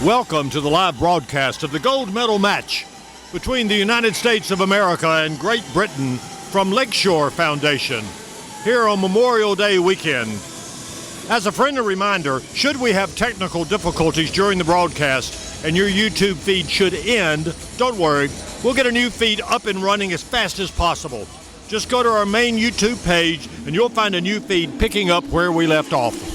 Welcome to the live broadcast of the gold medal match between the United States of America and Great Britain from Lakeshore Foundation here on Memorial Day weekend. As a friendly reminder, should we have technical difficulties during the broadcast and your YouTube feed should end, don't worry, we'll get a new feed up and running as fast as possible. Just go to our main YouTube page and you'll find a new feed picking up where we left off.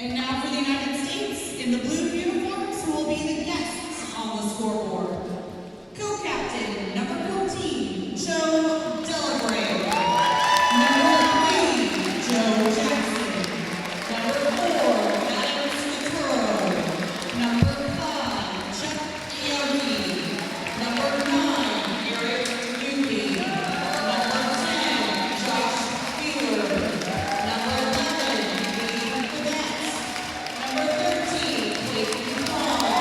And now for the United States, in the blue uniforms, who will be the guests on the scoreboard. Co-captain, number 14, Joe Delagrave. Number 3, Joe Jackson. Number 4, Adam Scutaro. Number 5, Chuck Yogi. Number 9, Eric Rugby. Number 10, Josh Wheeler. Number 11, Lee Cadets. Number 13, Clayton Vaughn.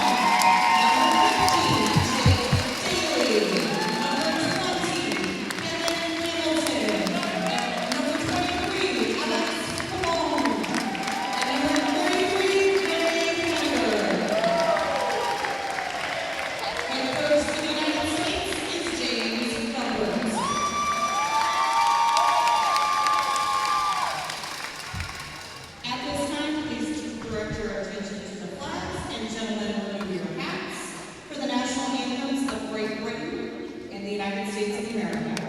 Number 15, Jake Daly. Number 20, Kevin Hamilton. Number 23, Alex Colon. And number 33, Gary Hunter. Head coach for the United States is James Cuthbert. At this time, please direct your attention to the flags and gentlemen remove your hats for the national anthems of Great Britain and the United States of America.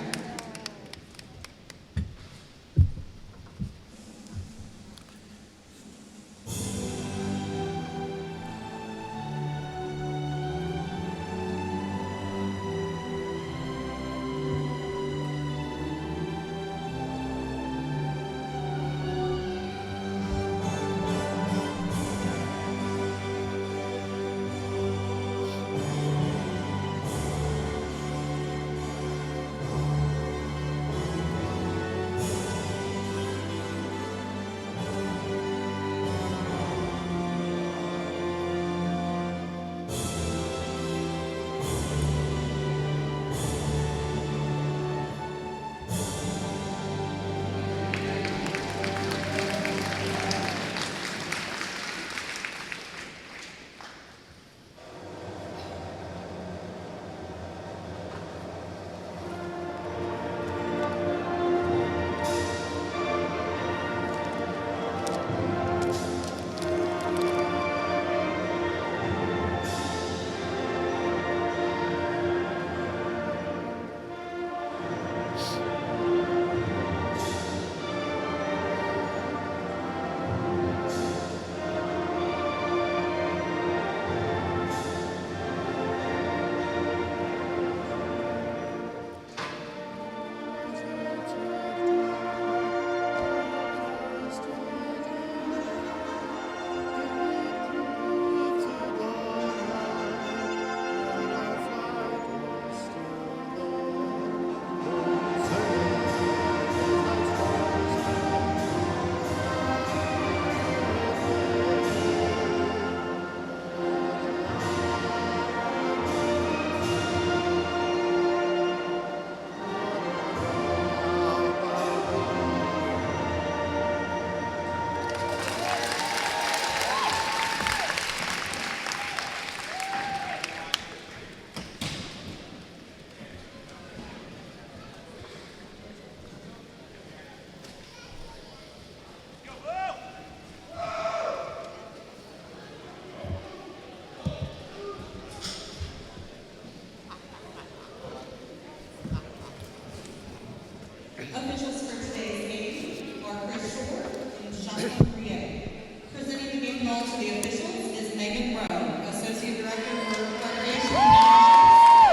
Officials for today's game are Chris Shore and Sean Riet. Presenting the game ball to the officials is Megan Rowe, Associate Director for Recreation and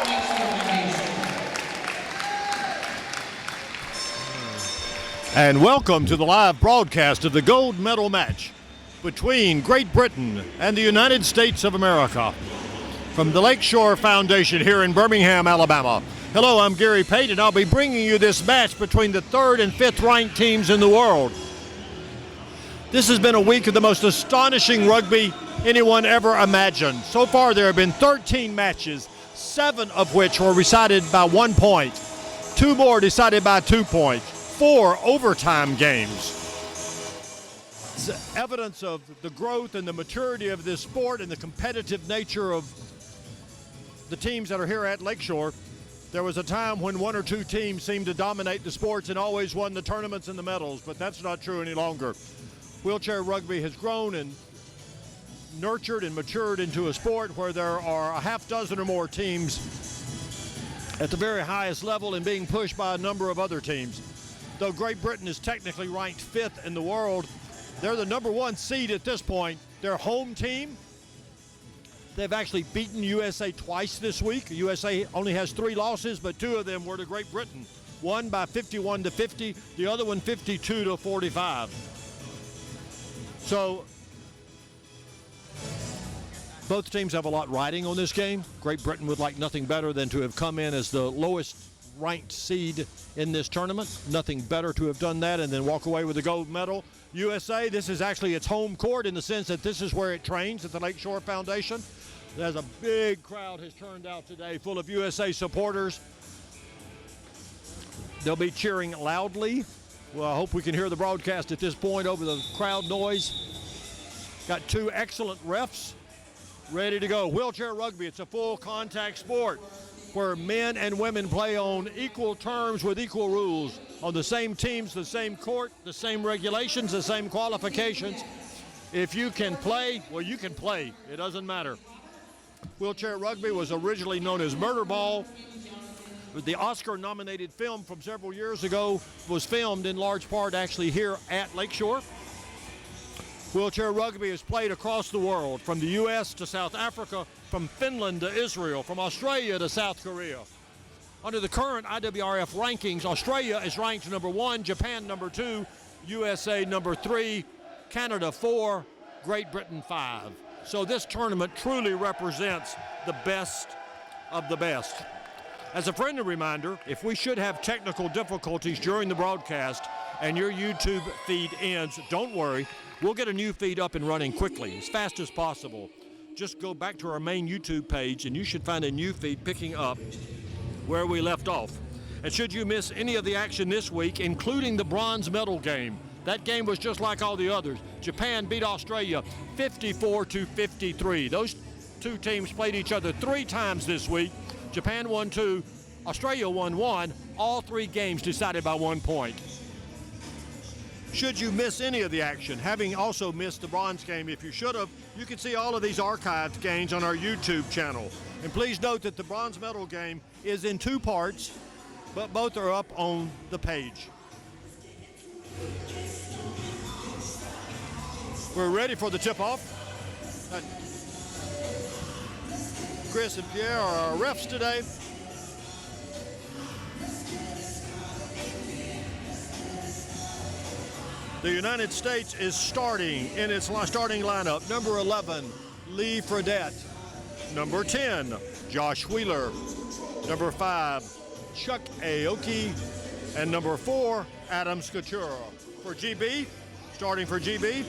Lakeshore Foundation. And welcome to the live broadcast of the gold medal match between Great Britain and the United States of America from the Lakeshore Foundation here in Birmingham, Alabama. Hello, I'm Gary Pate, and I'll be bringing you this match between the 3rd and 5th ranked teams in the world. This has been a week of the most astonishing rugby anyone ever imagined. So far, there have been 13 matches, 7 of which were decided by 1 point, 2 more decided by 2 points, 4 overtime games. It's evidence of the growth and the maturity of this sport and the competitive nature of the teams that are here at Lakeshore. There was a time when 1 or 2 teams seemed to dominate the sports and always won the tournaments and the medals, but that's not true any longer. Wheelchair rugby has grown and nurtured and matured into a sport where there are a half dozen or more teams at the very highest level and being pushed by a number of other teams. Though Great Britain is technically ranked 5th in the world, They're the number 1 seed at this point. Their home team, they've actually beaten USA twice this week. USA only has 3 losses, but 2 of them were to Great Britain. One by 51-50, the other one 52-45. So both teams have a lot riding on this game. Great Britain would like nothing better than to have come in as the lowest ranked seed in this tournament. Nothing better to have done that and then walk away with a gold medal. USA, this is actually its home court in the sense that this is where it trains at the Lakeshore Foundation. There's a big crowd has turned out today full of USA supporters. They'll be cheering loudly. Well, I hope we can hear the broadcast at this point over the crowd noise. Got 2 excellent refs ready to go. Wheelchair rugby, it's a full contact sport where men and women play on equal terms with equal rules, on the same teams, the same court, the same regulations, the same qualifications. If you can play, well, you can play. It doesn't matter. Wheelchair rugby was originally known as murder ball. The Oscar-nominated film from several years ago was filmed in large part actually here at Lakeshore. Wheelchair rugby is played across the world, from the U.S. to South Africa, from Finland to Israel, from Australia to South Korea. Under the current IWRF rankings, Australia is ranked number 1, Japan number 2, USA number 3, Canada 4, Great Britain 5. So this tournament truly represents the best of the best. As a friendly reminder, if we should have technical difficulties during the broadcast and your YouTube feed ends, don't worry. We'll get a new feed up and running quickly, as fast as possible. Just go back to our main YouTube page and you should find a new feed picking up where we left off. And should you miss any of the action this week, including the bronze medal game, that game was just like all the others. Japan beat Australia 54-53. Those 2 teams played each other 3 times this week. Japan won 2, Australia won 1, all 3 games decided by 1 point. Should you miss any of the action, having also missed the bronze game, if you should have, you can see all of these archived games on our YouTube channel. And please note that the bronze medal game is in 2 parts, but both are up on the page. We're ready for the tip-off. Chris and Pierre are our refs today. The United States is starting in its starting lineup. Number 11, Lee Fredette. Number 10, Josh Wheeler. Number 5, Chuck Aoki. And number 4, Adam Scutaro. For GB, starting for GB,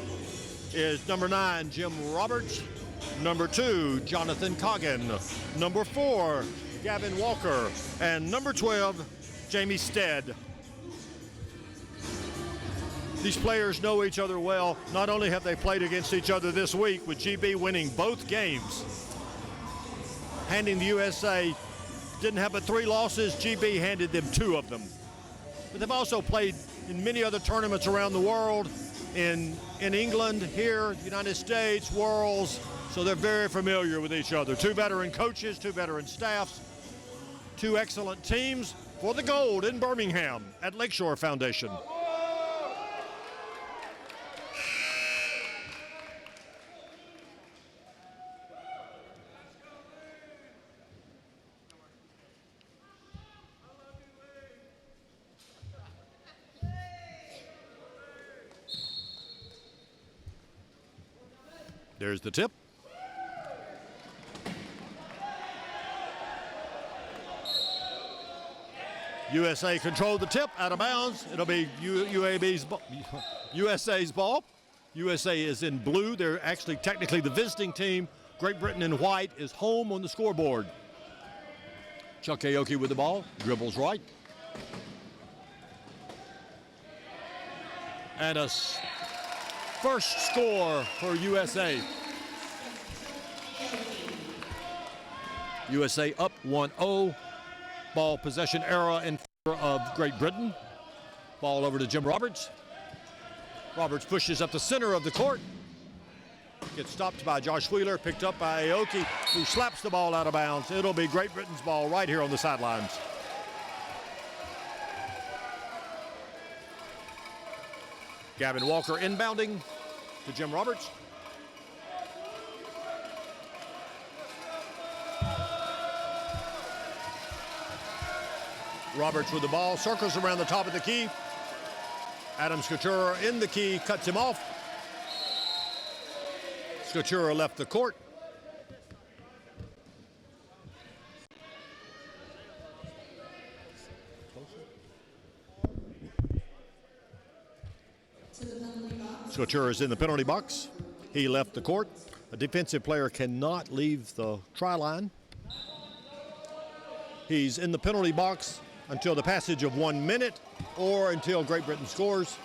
is number 9, Jim Roberts. Number 2, Jonathan Coggin. Number 4, Gavin Walker. And number 12, Jamie Stead. These players know each other well. Not only have they played against each other this week, with GB winning both games, handing the USA, didn't have but 3 losses, GB handed them 2 of them. But they've also played in many other tournaments around the world, in England, here, the United States, Worlds, so they're very familiar with each other. 2 veteran coaches, 2 veteran staffs, 2 excellent teams for the gold in Birmingham at Lakeshore Foundation. There's the tip. USA controlled the tip, out of bounds. It'll be USA's ball. USA is in blue. They're actually technically the visiting team. Great Britain in white is home on the scoreboard. Chuck Aoki with the ball, dribbles right. And a first score for USA. USA up 1-0. Ball possession error in favor of Great Britain. Ball over to Jim Roberts. Roberts pushes up the center of the court. Gets stopped by Josh Wheeler, picked up by Aoki, who slaps the ball out of bounds. It'll be Great Britain's ball right here on the sidelines. Gavin Walker inbounding. to Jim Roberts. Roberts with the ball, circles around the top of the key. Adam Scutaro in the key, cuts him off. Scutaro left the court. Scutaro is in the penalty box. He left the court. A defensive player cannot leave the try line. He's in the penalty box until the passage of 1 minute or until Great Britain scores.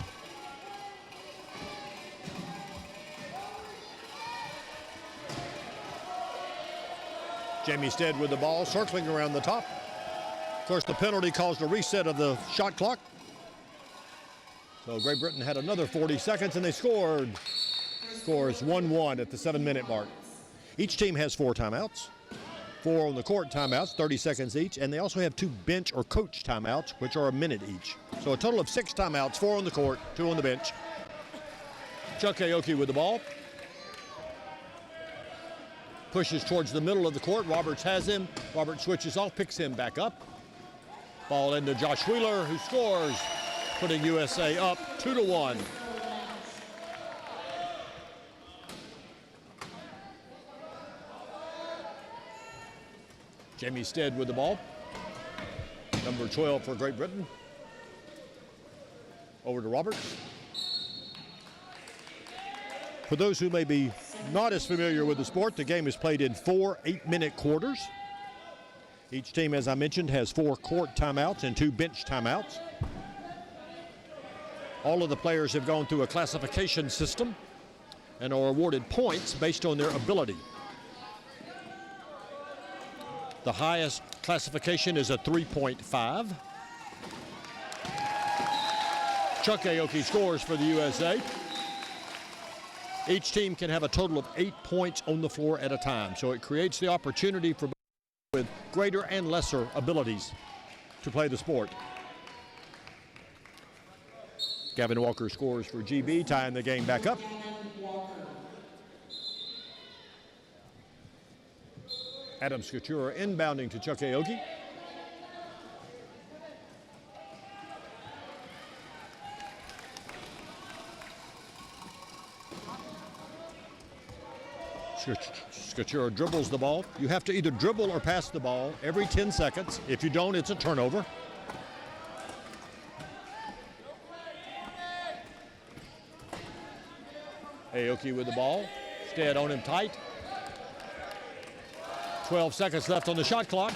Jamie Stead with the ball, circling around the top. Of course, the penalty caused a reset of the shot clock. So Great Britain had another 40 seconds and they scored. Scores 1-1 at the 7-minute mark. Each team has 4 timeouts. 4 on the court timeouts, 30 seconds each, and they also have 2 bench or coach timeouts, which are a minute each. So a total of 6 timeouts, 4 on the court, 2 on the bench. Chuck Aoki with the ball. Pushes towards the middle of the court. Roberts has him. Roberts switches off, picks him back up. Ball into Josh Wheeler, who scores, putting USA up 2-1. Jamie Stead with the ball. Number 12 for Great Britain. Over to Roberts. For those who may be not as familiar with the sport, the game is played in 4 8-minute quarters. Each team, as I mentioned, has 4 court timeouts and 2 bench timeouts. All of the players have gone through a classification system and are awarded points based on their ability. The highest classification is a 3.5. Chuck Aoki scores for the USA. Each team can have a total of 8 points on the floor at a time, so it creates the opportunity for with greater and lesser abilities to play the sport. Gavin Walker scores for GB, tying the game back up. Adam Scutaro inbounding to Chuck Aoki. Scutaro dribbles the ball. You have to either dribble or pass the ball every 10 seconds. If you don't, it's a turnover. Aoki with the ball. Stead on him tight. 12 seconds left on the shot clock.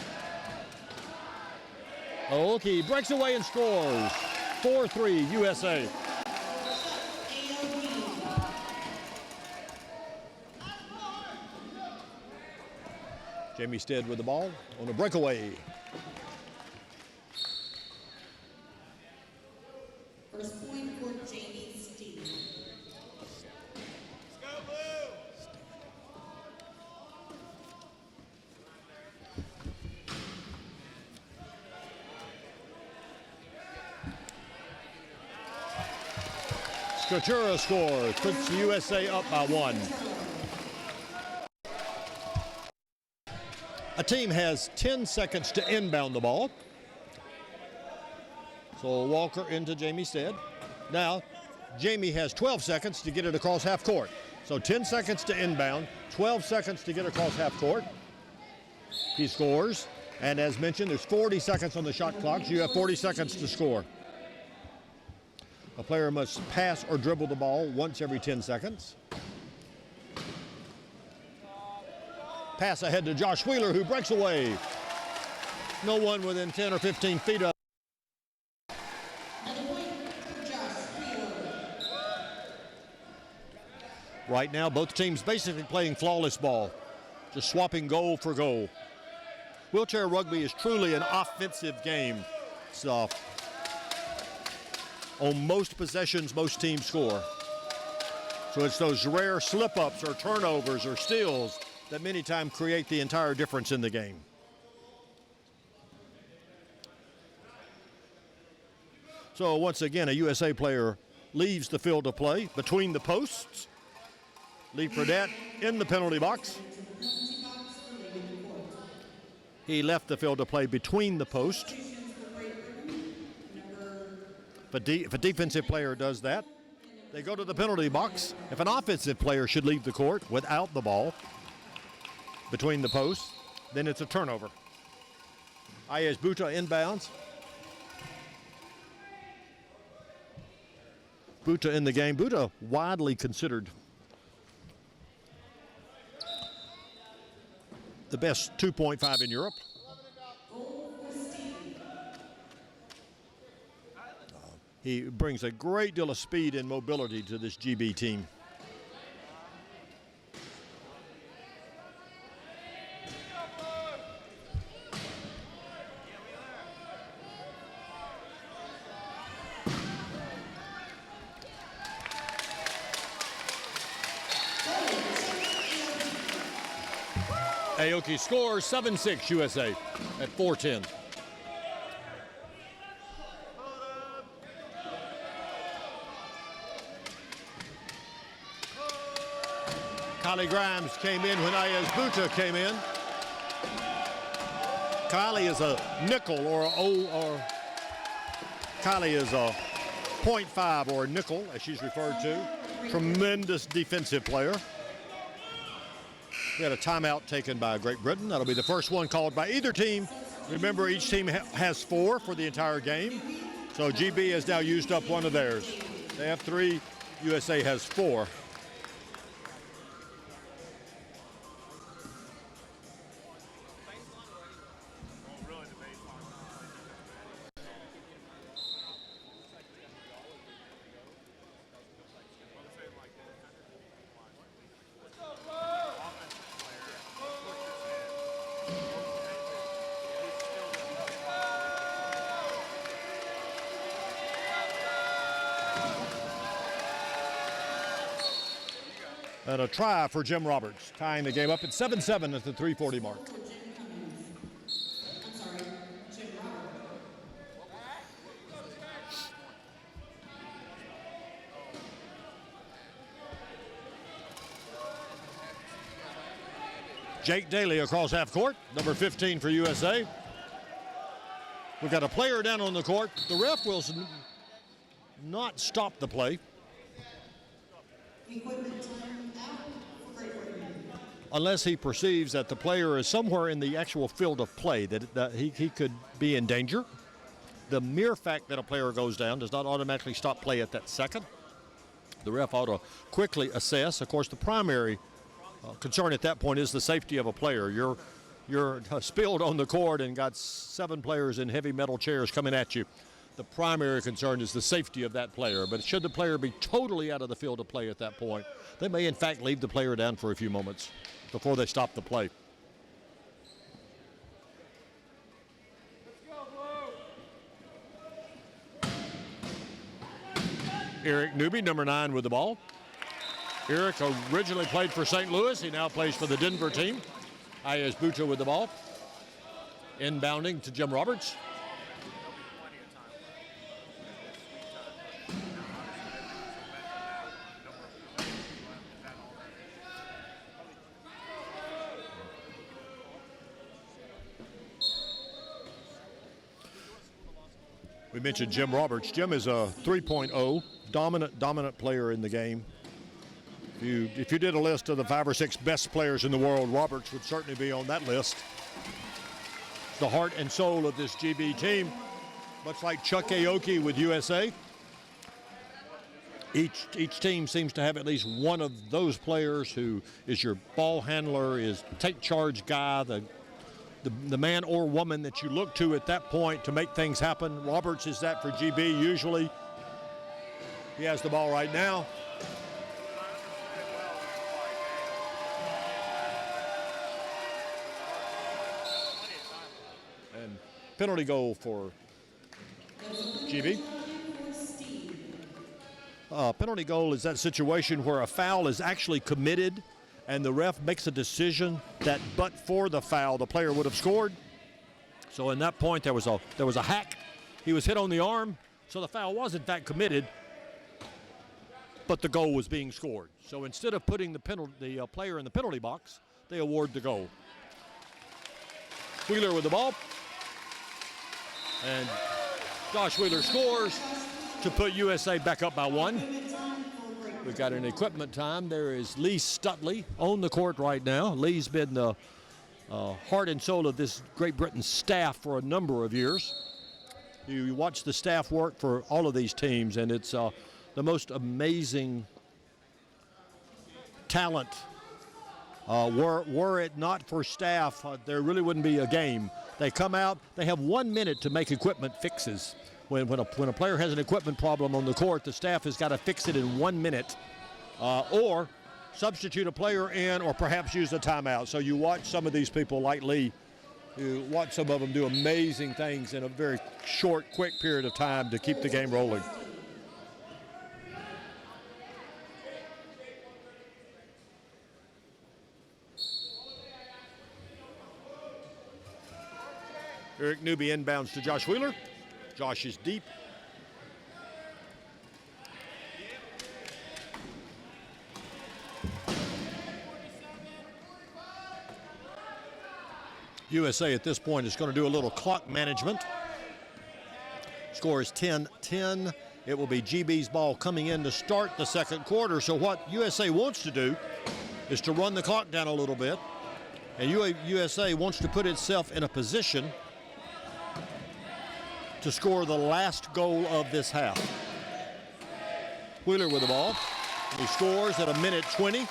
Aoki breaks away and scores. 4-3 USA. Jamie Stead with the ball on a breakaway. First point for Jamie Steed. Let's go, Blue! Scutaro scores, puts the USA up by 1. A team has 10 seconds to inbound the ball. So Walker into Jamie Stead. Now, Jamie has 12 seconds to get it across half court. So 10 seconds to inbound, 12 seconds to get across half court. He scores, and as mentioned, there's 40 seconds on the shot clock, so you have 40 seconds to score. A player must pass or dribble the ball once every 10 seconds. Pass ahead to Josh Wheeler, who breaks away. No one within 10 or 15 feet of. Right now, both teams basically playing flawless ball, just swapping goal for goal. Wheelchair rugby is truly an offensive game. So, on most possessions, most teams score. So it's those rare slip-ups or turnovers or steals that many times create the entire difference in the game. So once again, a USA player leaves the field of play between the posts. Lee Fredette in the penalty box. He left the field of play between the posts. If a defensive player does that, they go to the penalty box. If an offensive player should leave the court without the ball between the posts, then it's a turnover. Ayes Buta inbounds. Buta in the game. Buta widely considered the best 2.5 in Europe. He brings a great deal of speed and mobility to this GB team. Aoki scores 7-6 USA at 4:10. Kylie Grimes came in when Ayes Buta came in. Kylie is a nickel or Kylie is a 0.5 or a nickel, as she's referred to. Tremendous defensive player. We had a timeout taken by Great Britain. That'll be the first one called by either team. Remember, each team has 4 for the entire game. So GB has now used up one of theirs. They have 3. USA has 4. And a try for Jim Roberts, tying the game up at 7-7 at the 3:40 mark. Jake Daly across half court, number 15 for USA. We've got a player down on the court. The ref will not stop the play. Unless he perceives that the player is somewhere in the actual field of play, that he could be in danger. The mere fact that a player goes down does not automatically stop play at that second. The ref ought to quickly assess. Of course, the primary concern at that point is the safety of a player. You're spilled on the court and got 7 players in heavy metal chairs coming at you. The primary concern is the safety of that player. But should the player be totally out of the field of play at that point, they may in fact leave the player down for a few moments before they stop the play. Eric Newby, number 9, with the ball. Eric originally played for St. Louis. He now plays for the Denver team. Ayes Buta with the ball. Inbounding to Jim Roberts. We mentioned Jim Roberts. Jim is a 3.0, dominant player in the game. If you did a list of the 5 or 6 best players in the world, Roberts would certainly be on that list. The heart and soul of this GB team, much like Chuck Aoki with USA. Each team seems to have at least one of those players who is your ball handler, is take charge guy, the man or woman that you look to at that point to make things happen. Roberts is that for GB usually. He has the ball right now. And penalty goal for GB. Penalty goal is that situation where a foul is actually committed and the ref makes a decision that but for the foul, the player would have scored. So in that point, there was a hack. He was hit on the arm, so the foul was in fact committed. but the goal was being scored. So instead of putting the player in the penalty box, they award the goal. Wheeler with the ball. And Josh Wheeler scores to put USA back up by 1. We've got an equipment time. There is Lee Stutley on the court right now. Lee's been the heart and soul of this Great Britain staff for a number of years. You watch the staff work for all of these teams, and it's the most amazing talent. Were it not for staff, there really wouldn't be a game. They come out, they have 1 minute to make equipment fixes. When a player has an equipment problem on the court, the staff has got to fix it in 1 minute, or substitute a player in, or perhaps use a timeout. So you watch some of these people like Lee, you watch some of them do amazing things in a very short, quick period of time to keep the game rolling. Eric Newby inbounds to Josh Wheeler. Josh is deep. USA at this point is going to do a little clock management. Score is 10-10. It will be GB's ball coming in to start the second quarter. So what USA wants to do is to run the clock down a little bit. And USA wants to put itself in a position to score the last goal of this half. Wheeler with the ball. He scores at 1:20.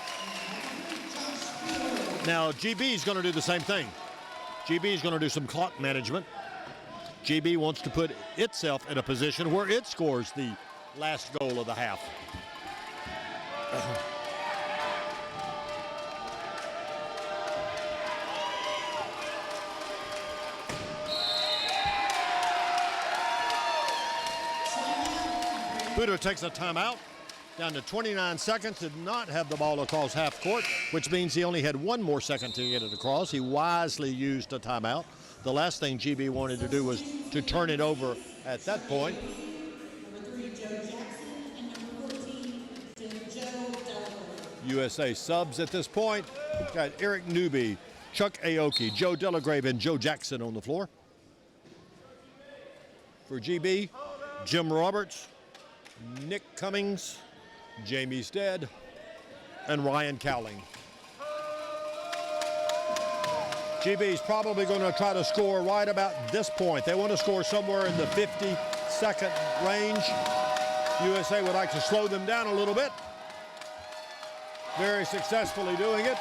Now GB is going to do the same thing. GB is going to do some clock management. GB wants to put itself in a position where it scores the last goal of the half. Budo takes a timeout. Down to 29 seconds, did not have the ball across half court, which means he only had 1 more second to get it across. He wisely used a timeout. The last thing GB wanted to do was to turn it over at that point. Number 3, Joe Jackson, and number 14, Joe Delagrave. USA subs at this point. Got Eric Newby, Chuck Aoki, Joe Delagrave, and Joe Jackson on the floor. For GB, Jim Roberts, Nick Cummings, Jamie Stead, and Ryan Cowling. GB's probably going to try to score right about this point. They want to score somewhere in the 50-second range. USA would like to slow them down a little bit. Very successfully doing it.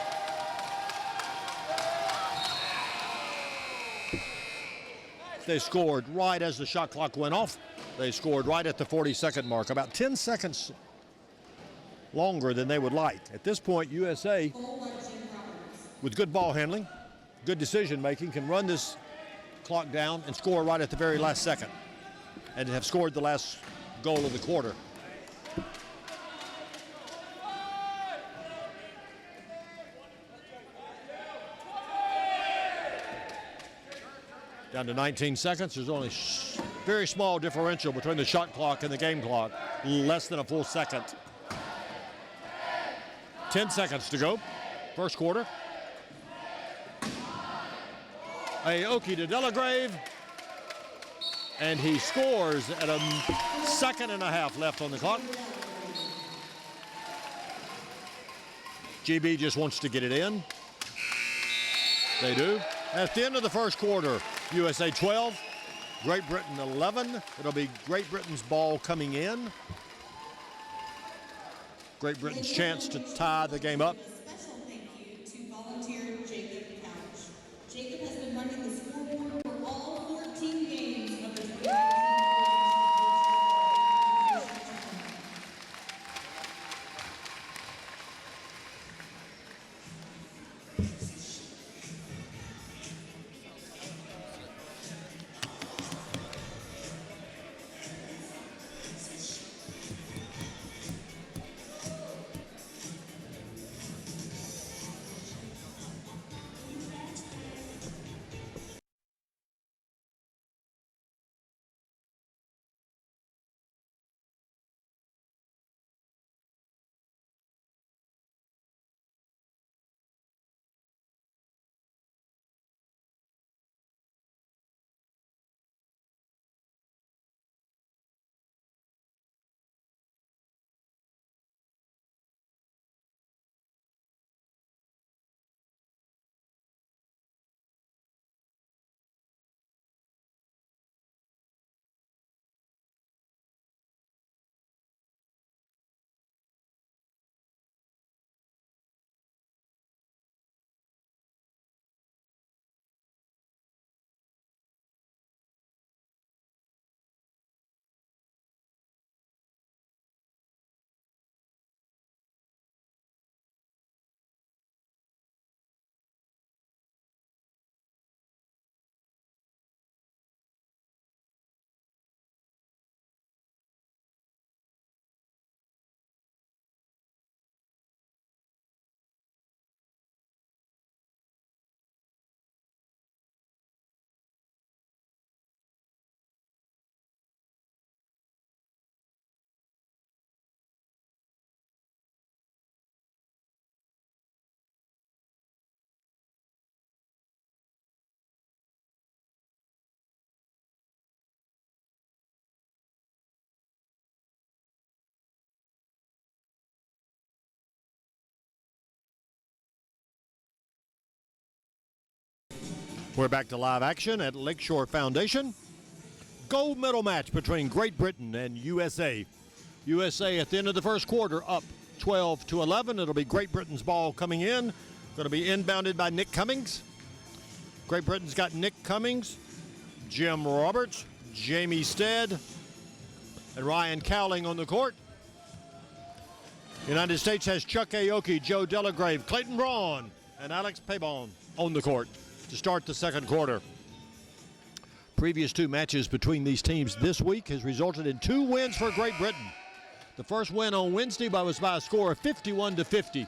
They scored right as the shot clock went off. They scored right at the 40-second mark, about 10 seconds longer than they would like. At this point, USA, with good ball handling, good decision making, can run this clock down and score right at the very last second, and have scored the last goal of the quarter. Down to 19 seconds. There's only very small differential between the shot clock and the game clock, less than a full second. 10 seconds to go, first quarter. Aoki to Delagrave, and he scores at a second and a half left on the clock. GB just wants to get it in. They do. At the end of the first quarter, USA 12, Great Britain 11. It'll be Great Britain's ball coming in. Great Britain's chance to tie the game up. A special thank you to volunteer Jacob Couch. Jacob has been running the scoreboard for all 14 games of the 2019. We're back to live action at Lakeshore Foundation. Gold medal match between Great Britain and USA. USA at the end of the first quarter up 12-11. It'll be Great Britain's ball coming in. Going to be inbounded by Nick Cummings. Great Britain's got Nick Cummings, Jim Roberts, Jamie Stead, and Ryan Cowling on the court. United States has Chuck Aoki, Joe Delagrave, Clayton Braun, and Alex Pabon on the court to start the second quarter. Previous two matches between these teams this week has resulted in 2 wins for Great Britain. The first win on Wednesday was by a score of 51-50.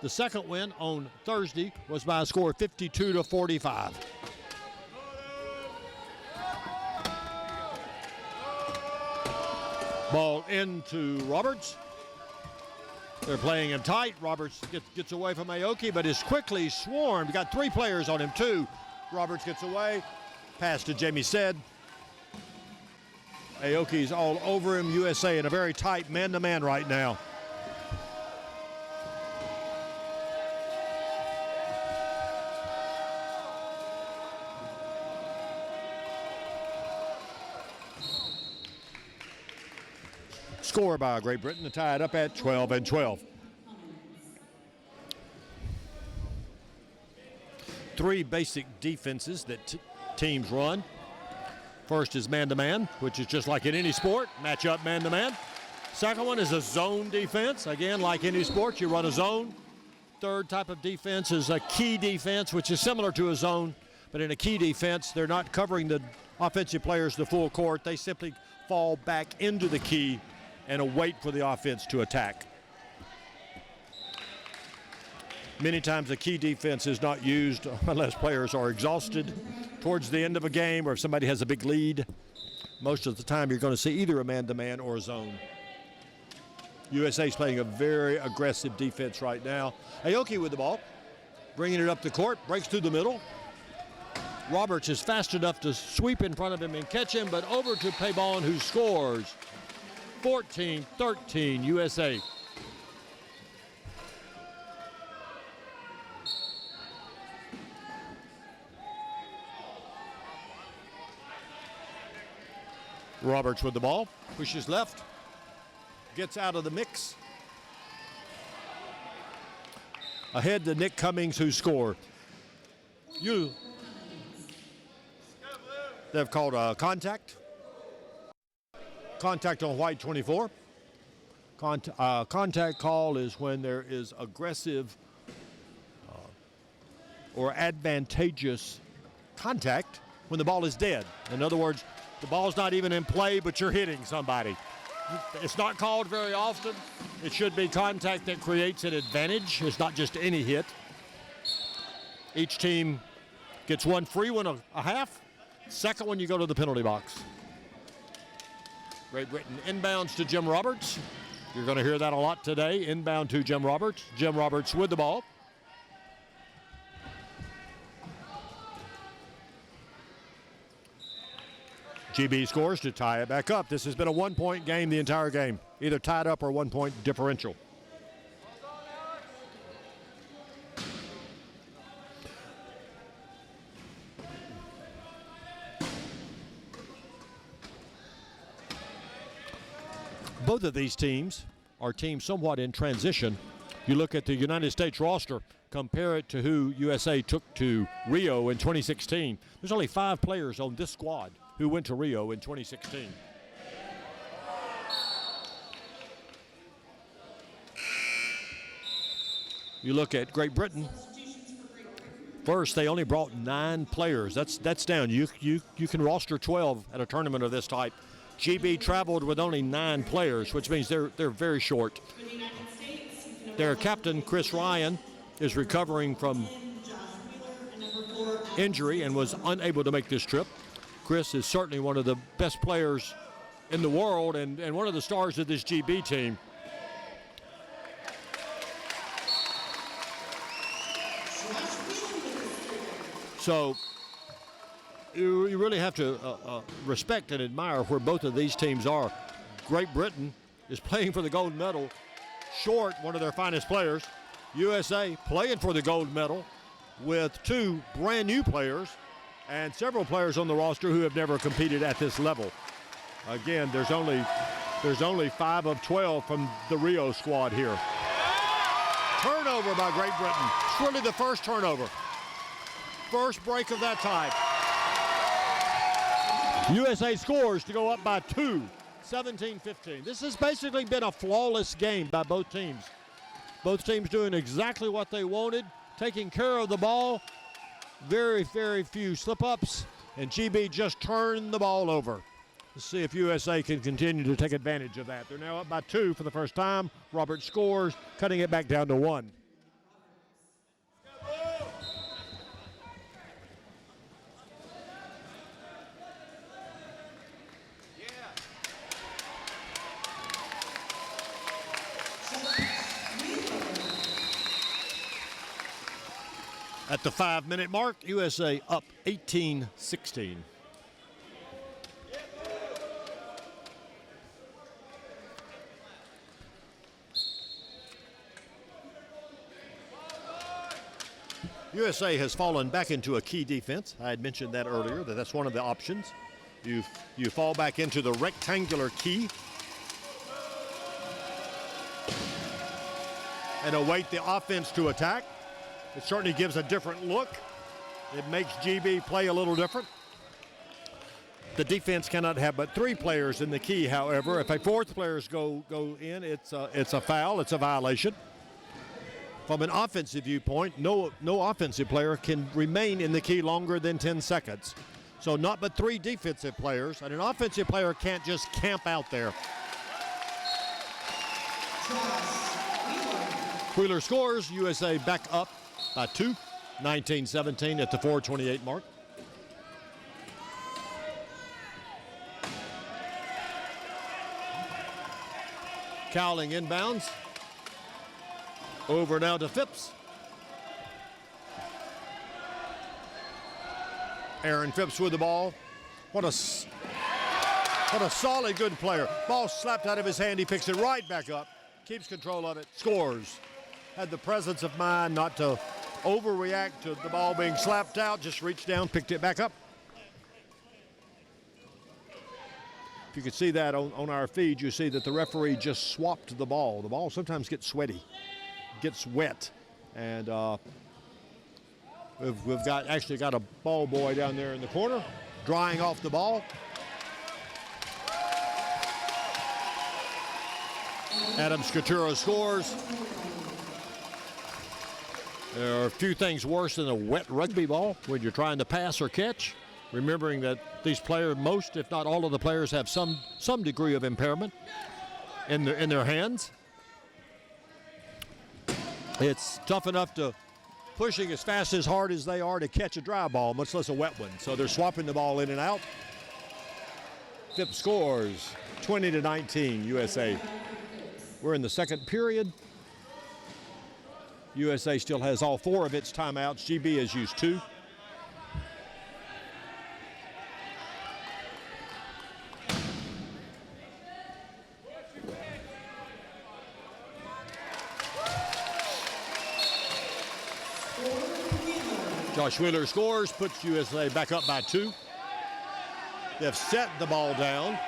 The second win on Thursday was by a score of 52-45. Ball into Roberts. They're playing him tight. Roberts gets away from Aoki, but is quickly swarmed. Got 3 players on him, 2. Roberts gets away. Pass to Jamie Stead. Aoki's all over him. USA in a very tight man-to-man right now. Score by Great Britain to tie it up at 12-12. 3 basic defenses that teams run. First is man-to-man, which is just like in any sport, match up man-to-man. Second one is a zone defense. Again, like any sport, you run a zone. Third type of defense is a key defense, which is similar to a zone, but in a key defense, they're not covering the offensive players the full court. They simply fall back into the key and wait for the offense to attack. Many times a key defense is not used unless players are exhausted towards the end of a game or if somebody has a big lead. Most of the time you're going to see either a man-to-man or a zone. USA's playing a very aggressive defense right now. Aoki with the ball, bringing it up the court, breaks through the middle. Roberts is fast enough to sweep in front of him and catch him, but over to Pabon, who scores. 14-13 USA. Roberts with the ball, pushes left, gets out of the mix. Ahead to Nick Cummings, who scored. They've called a contact. Contact on white 24. Contact call is when there is aggressive or advantageous contact when the ball is dead. In other words, the ball's not even in play, but you're hitting somebody. It's not called very often. It should be contact that creates an advantage. It's not just any hit. Each team gets one free one, a half. Second one, you go to the penalty box. Great Britain inbounds to Jim Roberts. You're going to hear that a lot today. Inbound to Jim Roberts. Jim Roberts with the ball. GB scores to tie it back up. This has been a 1-point game the entire game. Either tied up or 1-point differential. Both of these teams are teams somewhat in transition. You look at the United States roster, compare it to who USA took to Rio in 2016. There's only 5 players on this squad who went to Rio in 2016. You look at Great Britain. First, they only brought 9 players. That's down. You can roster 12 at a tournament of this type. GB traveled with only 9 players, which means they're very short. Their captain, Chris Ryan, is recovering from injury and was unable to make this trip. Chris is certainly one of the best players in the world and one of the stars of this GB team. So you really have to respect and admire where both of these teams are. Great Britain is playing for the gold medal, short one of their finest players. USA playing for the gold medal with 2 brand new players and several players on the roster who have never competed at this level. Again, there's only 5 of 12 from the Rio squad here. Turnover by Great Britain. It's really the first turnover. First break of that type. USA scores to go up by 2, 17-15. This has basically been a flawless game by both teams. Both teams doing exactly what they wanted, taking care of the ball. Very, very few slip-ups, and GB just turned the ball over. Let's see if USA can continue to take advantage of that. They're now up by 2 for the first time. Roberts scores, cutting it back down to 1. At the 5-minute mark, USA up 18-16. USA has fallen back into a key defense. I had mentioned that earlier, that's one of the options. You fall back into the rectangular key and await the offense to attack. It certainly gives a different look. It makes GB play a little different. The defense cannot have but 3 players in the key, however. If a 4th player go in, it's a foul, it's a violation. From an offensive viewpoint, no offensive player can remain in the key longer than 10 seconds. So not but 3 defensive players, and an offensive player can't just camp out there. Wheeler scores, USA back up by 2, 19-17 at the 4:28 mark. Cowling inbounds. Over now to Phipps. Aaron Phipps with the ball. What a solid, good player. Ball slapped out of his hand. He picks it right back up. Keeps control of it. Scores. Had the presence of mind not to overreact to the ball being slapped out. Just reached down, picked it back up. If you could see that on our feed, you see that the referee just swapped the ball. The ball sometimes gets sweaty, gets wet, and we've actually got a ball boy down there in the corner drying off the ball. Adam Scutaro scores. There are a few things worse than a wet rugby ball when you're trying to pass or catch. Remembering that these players, most if not all of the players, have some degree of impairment in their hands. It's tough enough to pushing as fast as hard as they are to catch a dry ball, much less a wet one. So they're swapping the ball in and out. Phipps scores 20-19 USA. We're in the second period. USA still has all 4 of its timeouts. GB has used 2. Josh Wheeler scores, puts USA back up by 2. They've set the ball down.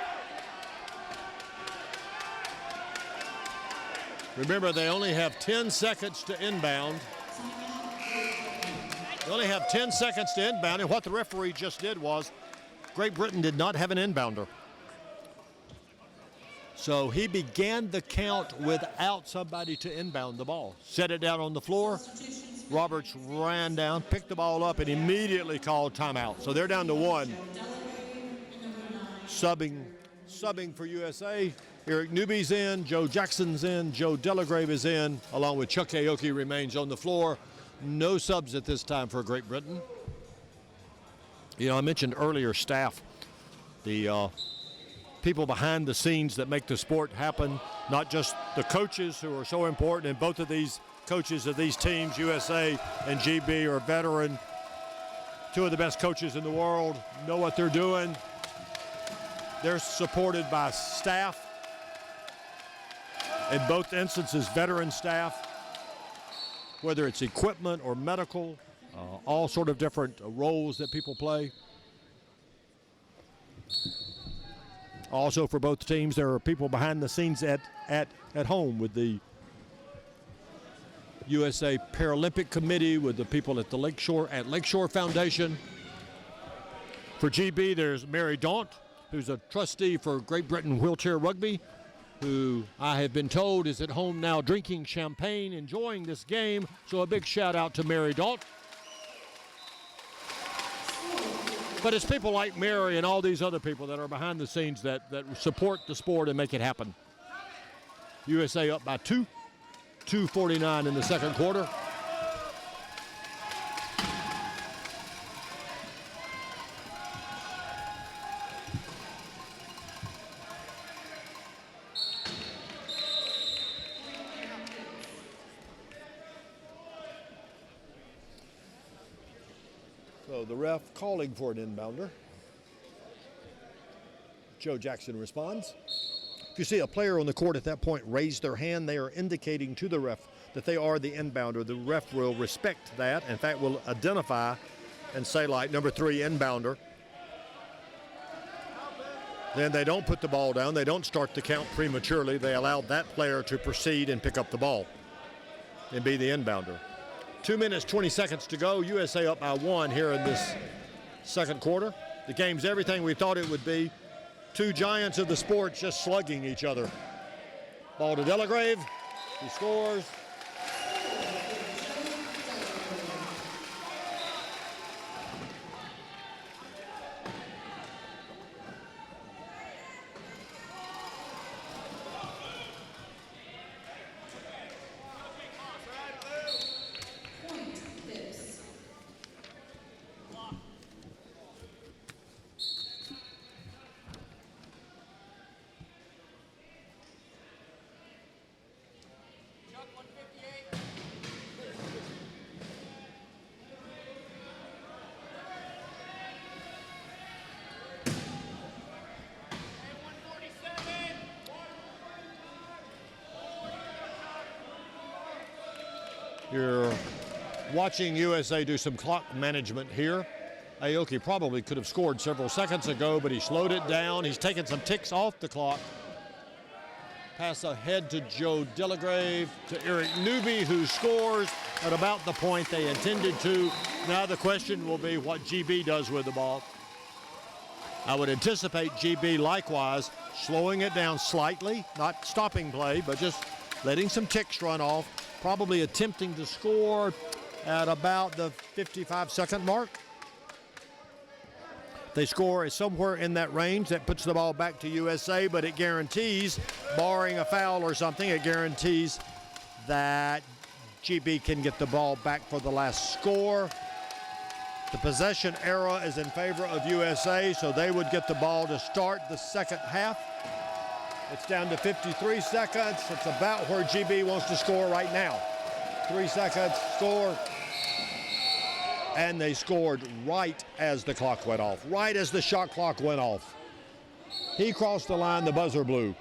Remember, they only have 10 seconds to inbound. They only have 10 seconds to inbound, and what the referee just did was Great Britain did not have an inbounder. So he began the count without somebody to inbound the ball. Set it down on the floor. Roberts ran down, picked the ball up, and immediately called timeout. So they're down to 1. Subbing for USA. Eric Newby's in, Joe Jackson's in, Joe Delagrave is in, along with Chuck Aoki remains on the floor. No subs at this time for Great Britain. You know, I mentioned earlier staff, the people behind the scenes that make the sport happen, not just the coaches who are so important, and both of these coaches of these teams, USA and GB, are veteran. 2 of the best coaches in the world, know what they're doing. They're supported by staff. In both instances, veteran staff, whether it's equipment or medical, all sort of different roles that people play. Also, for both teams, there are people behind the scenes at home with the USA Paralympic Committee, with the people at the Lakeshore Foundation. For GB, there's Mary Daunt, who's a trustee for Great Britain Wheelchair Rugby, who I have been told is at home now drinking champagne, enjoying this game. So a big shout out to Mary Daunt. But it's people like Mary and all these other people that are behind the scenes that support the sport and make it happen. USA up by 2:49 in the second quarter. So the ref calling for an inbounder. Joe Jackson responds. If you see a player on the court at that point raise their hand, they are indicating to the ref that they are the inbounder. The ref will respect that. In fact, will identify and say, like, number 3 inbounder. Then they don't put the ball down. They don't start the count prematurely. They allow that player to proceed and pick up the ball and be the inbounder. 2 minutes, 20 seconds to go. USA up by 1 here in this second quarter. The game's everything we thought it would be. Two giants of the sport just slugging each other. Ball to Delagrave. He scores. You're watching USA do some clock management here. Aoki probably could have scored several seconds ago, but he slowed it down. He's taken some ticks off the clock. Pass ahead to Joe Delagrave, to Eric Newby, who scores at about the point they intended to. Now the question will be what GB does with the ball. I would anticipate GB likewise slowing it down slightly, not stopping play, but just letting some ticks run off. Probably attempting to score at about the 55-second mark. They score somewhere in that range. That puts the ball back to USA, but it guarantees, barring a foul or something, it guarantees that GB can get the ball back for the last score. The possession era is in favor of USA, so they would get the ball to start the second half. It's down to 53 seconds. It's about where GB wants to score right now. 3 seconds, score. And they scored right as the clock went off, right as the shot clock went off. He crossed the line, the buzzer blew.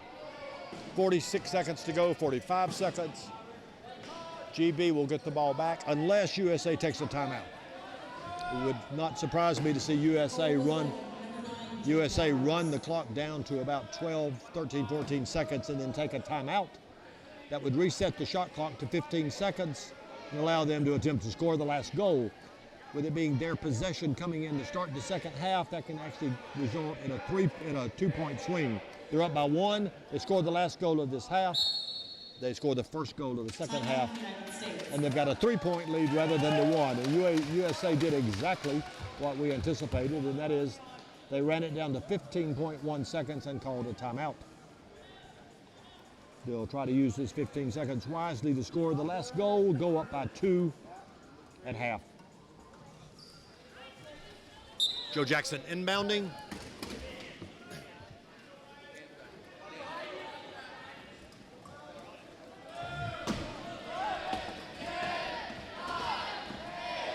46 seconds to go, 45 seconds. GB will get the ball back unless USA takes a timeout. It would not surprise me to see USA run the clock down to about 12, 13, 14 seconds and then take a timeout. That would reset the shot clock to 15 seconds and allow them to attempt to score the last goal. With it being their possession coming in to start the second half, that can actually result in a 2-point swing. They're up by 1. They scored the last goal of this half. They scored the first goal of the second half. And they've got a 3-point lead rather than the 1. And USA did exactly what we anticipated, and that is they ran it down to 15.1 seconds and called a timeout. They'll try to use this 15 seconds wisely to score the last goal, go up by 2 at half. Joe Jackson inbounding.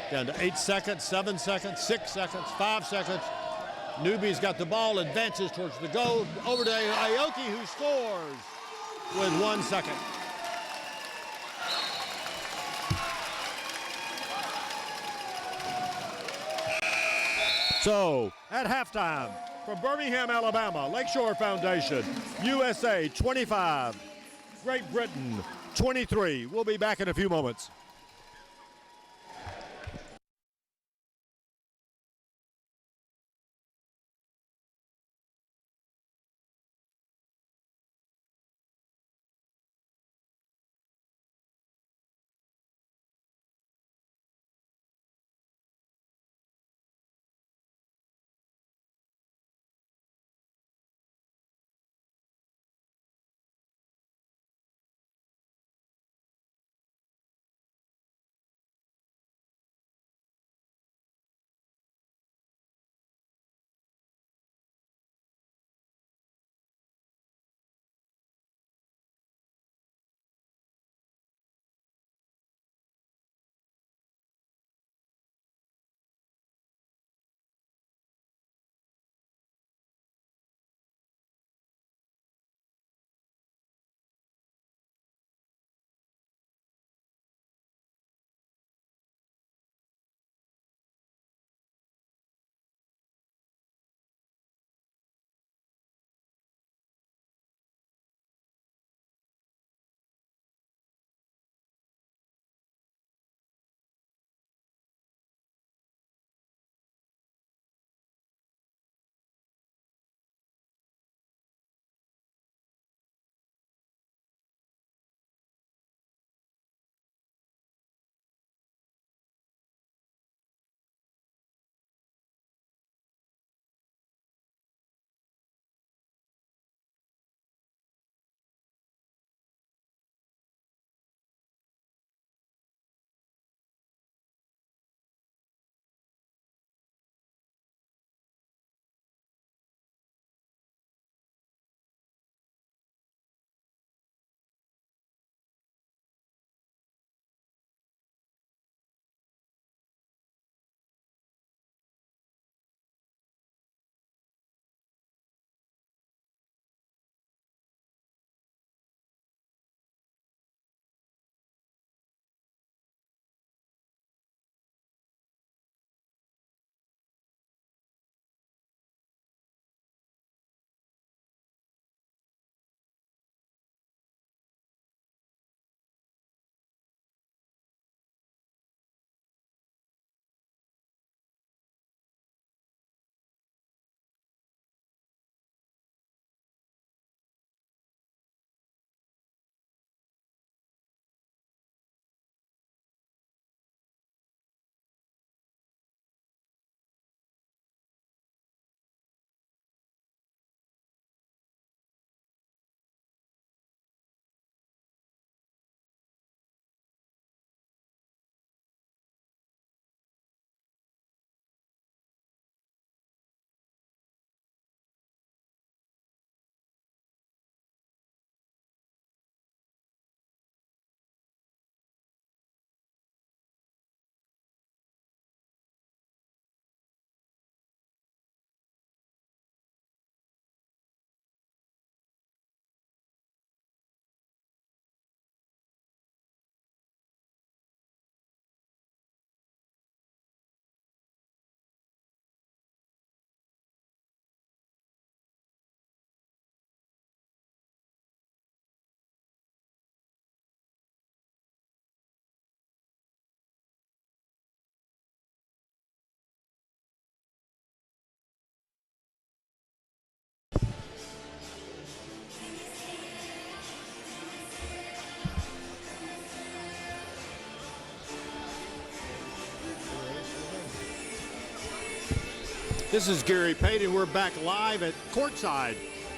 Down to 8 seconds, 7 seconds, 6 seconds, 5 seconds. Newby's got the ball, advances towards the goal. Over to Aoki, who scores with 1 second. So, at halftime, from Birmingham, Alabama, Lakeshore Foundation, USA 25, Great Britain 23. We'll be back in a few moments. This is Gary Pate, and we're back live at courtside,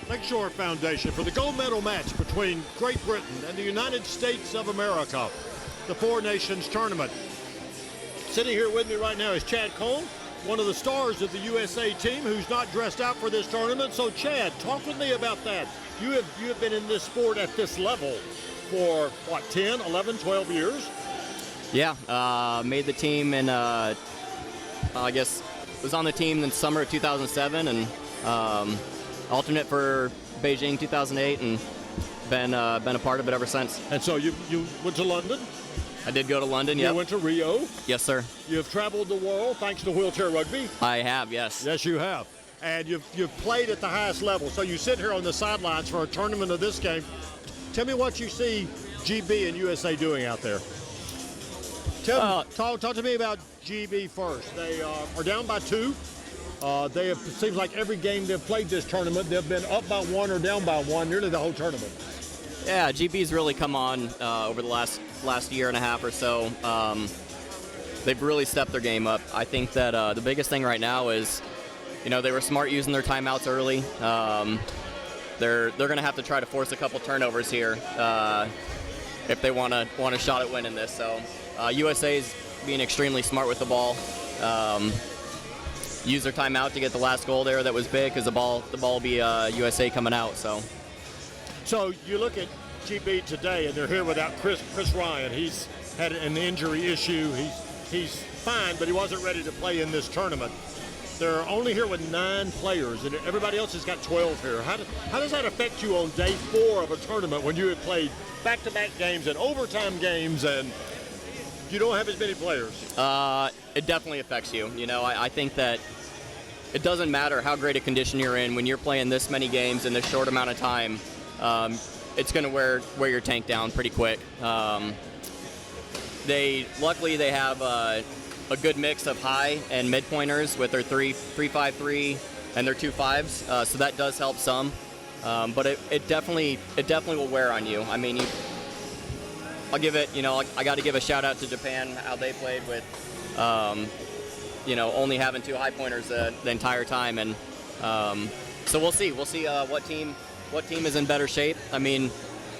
Lakeshore Foundation, for the gold medal match between Great Britain and the United States of America, the Four Nations Tournament. Sitting here with me right now is Chad Cole, one of the stars of the USA team who's not dressed out for this tournament. So Chad, talk with me about that. You have been in this sport at this level for, what, 10, 11, 12 years? Yeah, made the team in, I guess, was on the team in summer of 2007 and alternate for Beijing 2008 and been a part of it ever since. And so you went to London? I did go to London, You yep. went to Rio. Yes, sir. You've traveled the world thanks to wheelchair rugby. I have, yes. Yes, you have. And you've played at the highest level. So you sit here on the sidelines for a tournament of this game. Tell me what you see GB and USA doing out there. Talk to me about GB first. They are down by 2. It seems like every game they've played this tournament, they've been up by 1 or down by 1 nearly the whole tournament. Yeah, GB's really come on over the last year and a half or so. They've really stepped their game up. I think that the biggest thing right now is, they were smart using their timeouts early. They're going to have to try to force a couple turnovers here if they want a shot at winning this. So USA's being extremely smart with the ball. Use their timeout to get the last goal there that was big because the ball will be USA coming out. So you look at GB today, and they're here without Chris Ryan. He's had an injury issue. He's fine, but he wasn't ready to play in this tournament. They're only here with 9 players, and everybody else has got 12 here. How does that affect you on day 4 of a tournament when you have played back-to-back games and overtime games, and you don't have as many players? It definitely affects you. I think that it doesn't matter how great a condition you're in when you're playing this many games in this short amount of time. It's going to wear your tank down pretty quick. Luckily they have a good mix of high and mid pointers with their 3-5-3 and their 2-5s, so that does help some. But it definitely will wear on you. I mean, I'll give it. I got to give a shout out to Japan, how they played with, only having 2 high pointers the entire time, and so we'll see. We'll see what team is in better shape. I mean,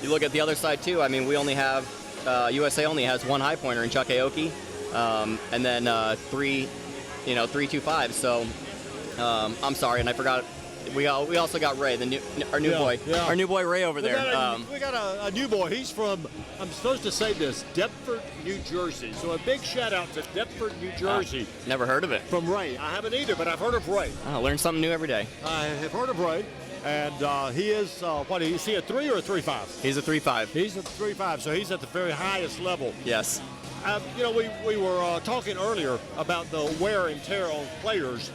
you look at the other side too. I mean, we only have USA only has 1 high pointer in Chuck Aoki, and then 3 2-5s. So I'm sorry, and I forgot. We also got Ray, our new boy Ray over there. We got a new boy. He's from, I'm supposed to say this, Deptford, New Jersey. So a big shout out to Deptford, New Jersey. Never heard of it. From Ray. I haven't either, but I've heard of Ray. Learn something new every day. I have heard of Ray. And he is, is he a 3 or a 3-5? He's a 3-5. He's a 3-5, so he's at the very highest level. Yes. We were talking earlier about the wear and tear on players.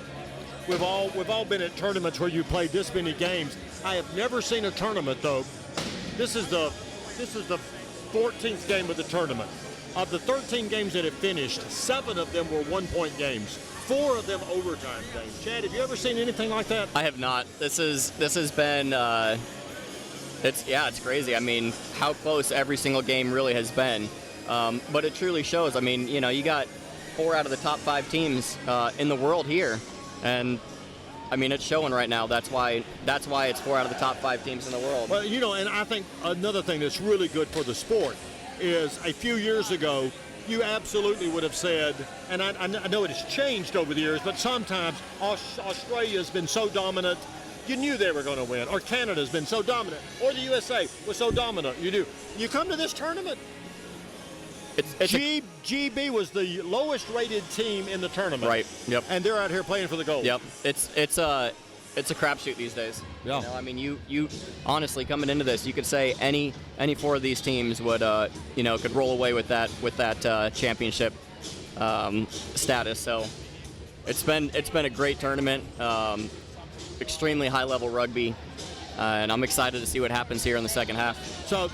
We've all been at tournaments where you played this many games. I have never seen a tournament though. This is the 14th game of the tournament. Of the 13 games that have finished, 7 of them were 1-point games. 4 of them overtime games. Chad, have you ever seen anything like that? I have not. This has been it's crazy. I mean, how close every single game really has been. But it truly shows. I mean, you got 4 out of the top 5 teams in the world here. And I mean, it's showing right now. That's why it's 4 out of the top 5 teams in the world. Well, and I think another thing that's really good for the sport is a few years ago, you absolutely would have said, and I know it has changed over the years, but sometimes Australia's been so dominant, you knew they were going to win, or Canada's been so dominant, or the USA was so dominant. You come to this tournament, GB was the lowest rated team in the tournament. Right. Yep. And they're out here playing for the gold. Yep. It's a crapshoot these days. Yeah. I mean, you honestly coming into this, you could say any 4 of these teams would could roll away with that championship status. So it's been a great tournament, extremely high level rugby, and I'm excited to see what happens here in the second half. So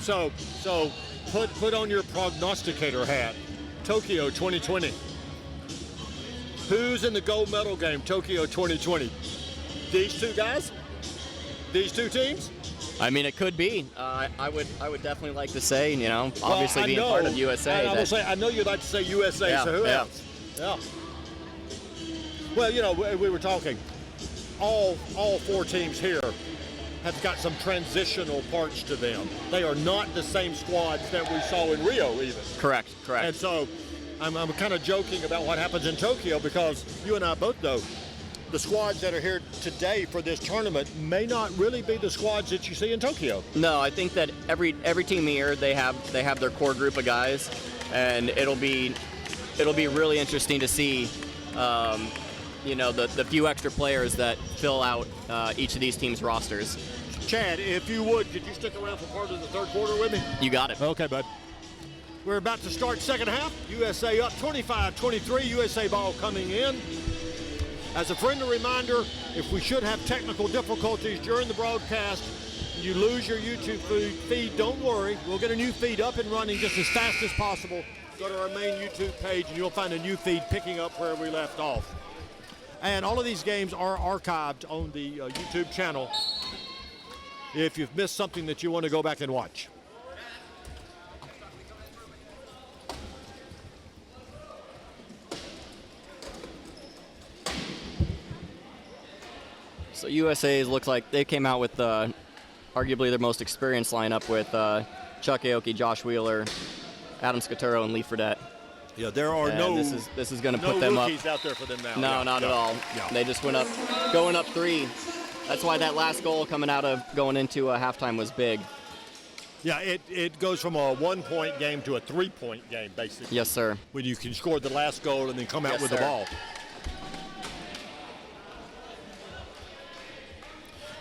put on your prognosticator hat. Tokyo 2020. Who's in the gold medal game? Tokyo 2020. These 2 guys? These 2 teams? I mean, it could be. I would definitely like to say, obviously being part of USA. I will say, I know you'd like to say USA. Yeah, so who yeah. else? Yeah. Well, we were talking. All 4 teams here have got some transitional parts to them. They are not the same squads that we saw in Rio, even. Correct. And so, I'm kind of joking about what happens in Tokyo because you and I both know the squads that are here today for this tournament may not really be the squads that you see in Tokyo. No, I think that every team here they have their core group of guys, and it'll be really interesting to see, the few extra players that fill out each of these teams' rosters. Chad, if you would, could you stick around for part of the third quarter with me? You got it. Okay, bud. We're about to start second half. USA up 25-23. USA ball coming in. As a friendly reminder, if we should have technical difficulties during the broadcast, you lose your YouTube feed, don't worry. We'll get a new feed up and running just as fast as possible. Go to our main YouTube page and you'll find a new feed picking up where we left off. And all of these games are archived on the YouTube channel if you've missed something that you want to go back and watch. So USA looks like they came out with arguably their most experienced lineup with Chuck Aoki, Josh Wheeler, Adam Scutaro, and Lee Fredette. Yeah, there are and this is going to put them up. No rookies out there for them now. No, yeah, not at all. Yeah. They just went up, going up 3. That's why that last goal going into halftime was big. Yeah, it goes from a 1-point game to a 3-point game, basically. Yes, sir. When you can score the last goal and then come out with the ball.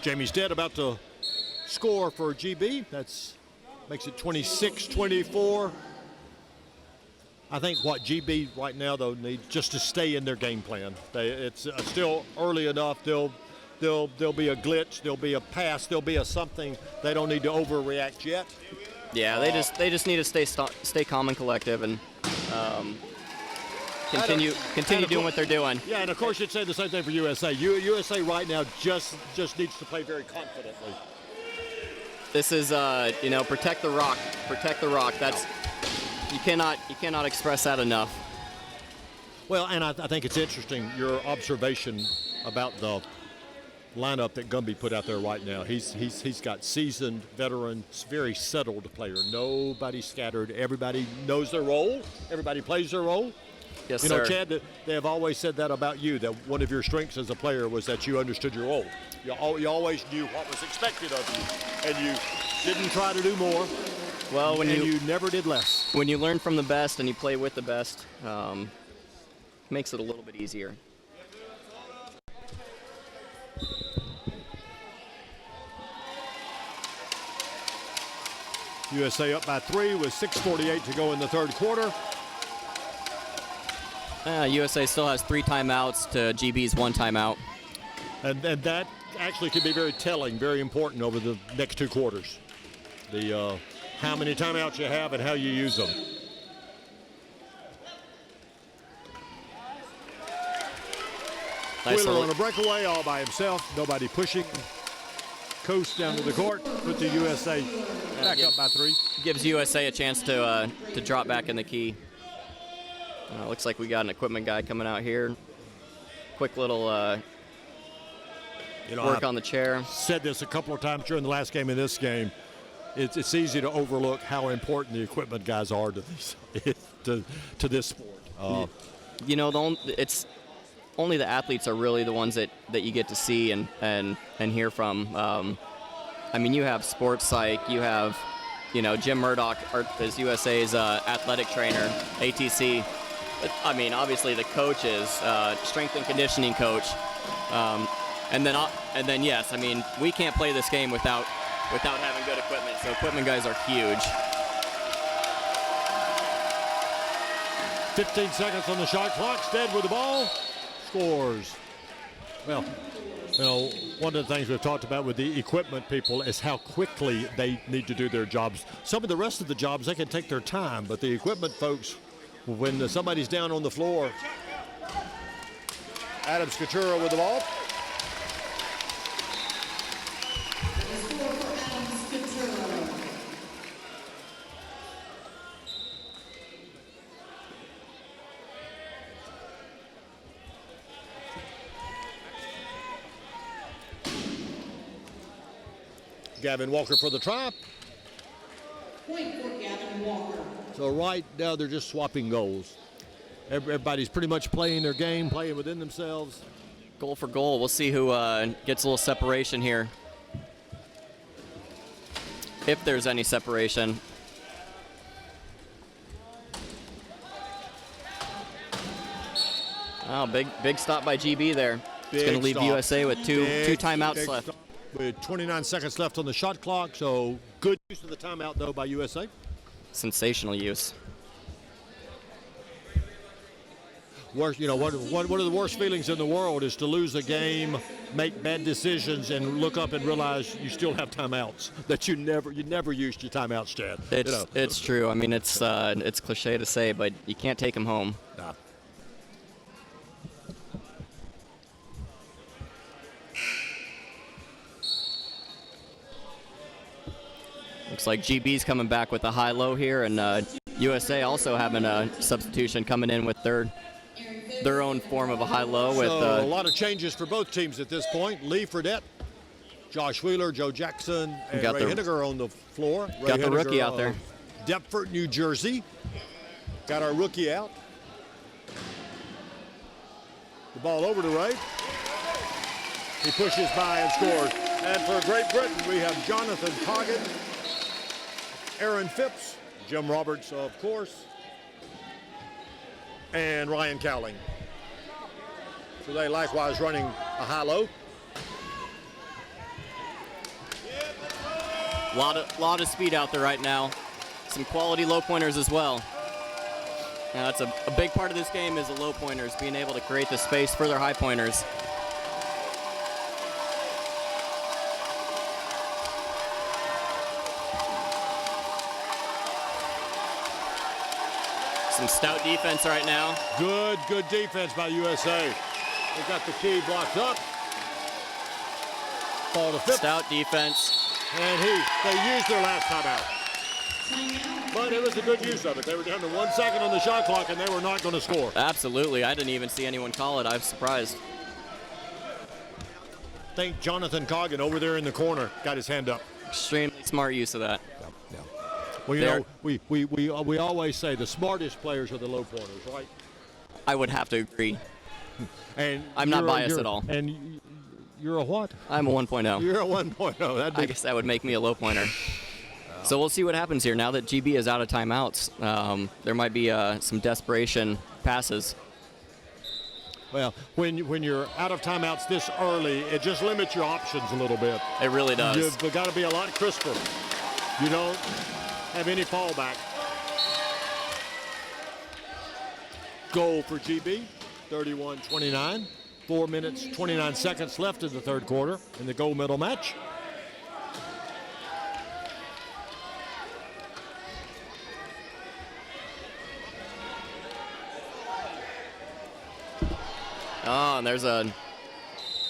Jamie Stead about to score for GB. That's makes it 26-24. I think what GB right now though needs just to stay in their game plan. It's still early enough. There'll be a glitch. There'll be a pass. There'll be a something. They don't need to overreact yet. Yeah, they just need to stay calm and collective and continue doing what they're doing. Yeah, and of course you'd say the same thing for USA. USA right now just needs to play very confidently. This is protect the rock. Protect the rock. That's you cannot express that enough. Well, and I think it's interesting your observation about the lineup that Gumby put out there right now. He's got seasoned veterans, very settled player. Nobody scattered. Everybody knows their role. Everybody plays their role. Yes, you know, sir. Chad, they have always said that about you, that one of your strengths as a player was that you understood your role. You always knew what was expected of you, and you didn't try to do more. Well, you never did less. When you learn from the best and you play with the best, makes it a little bit easier. USA up by 3 with 6:48 to go in the third quarter. USA still has 3 timeouts to GB's 1 timeout. And that actually could be very telling, very important over the next 2 quarters. The how many timeouts you have and how you use them. Nice Wheeler on a breakaway all by himself, nobody pushing. Coast down to the court, put the USA back up by 3. Gives USA a chance to drop back in the key. Looks like we got an equipment guy coming out here. Quick little work on the chair. Said this a couple of times during the last game of this game. It's easy to overlook how important the equipment guys are to this sport. It's only the athletes are really the ones that you get to see and hear from. You have sports psych, you have, Jim Murdoch is USA's athletic trainer, ATC. Obviously the coaches, strength and conditioning coach, and then yes, we can't play this game without having good equipment. So equipment guys are huge. 15 seconds on the shot clock. Stead with the ball, scores. Well, one of the things we've talked about with the equipment people is how quickly they need to do their jobs. Some of the rest of the jobs, they can take their time, but the equipment folks, when somebody's down on the floor, Adam Scutaro with the ball. Gavin Walker for the try. Point for Gavin Walker. So right now they're just swapping goals. Everybody's pretty much playing their game, playing within themselves. Goal for goal. We'll see who gets a little separation here. If there's any separation. Oh, big stop by GB there. It's going to leave USA with two timeouts left. With 29 seconds left on the shot clock, so good use of the timeout, though, by USA. sensational use. Worst, one of the worst feelings in the world is to lose a game, make bad decisions, and look up and realize you still have timeouts. That you never used your timeouts, Chad. It's true. I mean, it's cliche to say, but you can't take them home. Nah. Looks like GB's coming back with a high-low here, and USA also having a substitution coming in with their own form of a high-low. With a lot of changes for both teams at this point. Lee Fredette, Josh Wheeler, Joe Jackson, and Ray Henniger on the floor. Got the rookie out there. Deptford, New Jersey. Got our rookie out. The ball over to Ray. He pushes by and scores. And for Great Britain, we have Jonathan Coggin, Aaron Phipps, Jim Roberts, of course, and Ryan Cowling. So they likewise running a high-low. Lot of speed out there right now. Some quality low pointers as well. Now that's a big part of this game is the low pointers, being able to create the space for their high pointers. Some stout defense right now. Good defense by USA. They got the key blocked up. Ball to Phipps. Stout defense. And they used their last timeout. But it was a good use of it. They were down to 1 second on the shot clock, and they were not going to score. Absolutely. I didn't even see anyone call it. I was surprised. I think Jonathan Coggin over there in the corner got his hand up. Extremely smart use of that. Yeah. Well, we always say the smartest players are the low pointers, right? I would have to agree. And I'm not biased at all. And you're a what? I'm a 1.0. You're a 1.0. I guess that would make me a low pointer. So we'll see what happens here. Now that GB is out of timeouts, there might be some desperation passes. Well, when you're out of timeouts this early, it just limits your options a little bit. It really does. You've got to be a lot crisper. You don't have any fallback. Goal for GB, 31-29. 4 minutes, 29 seconds left in the third quarter in the gold medal match. Oh, and there's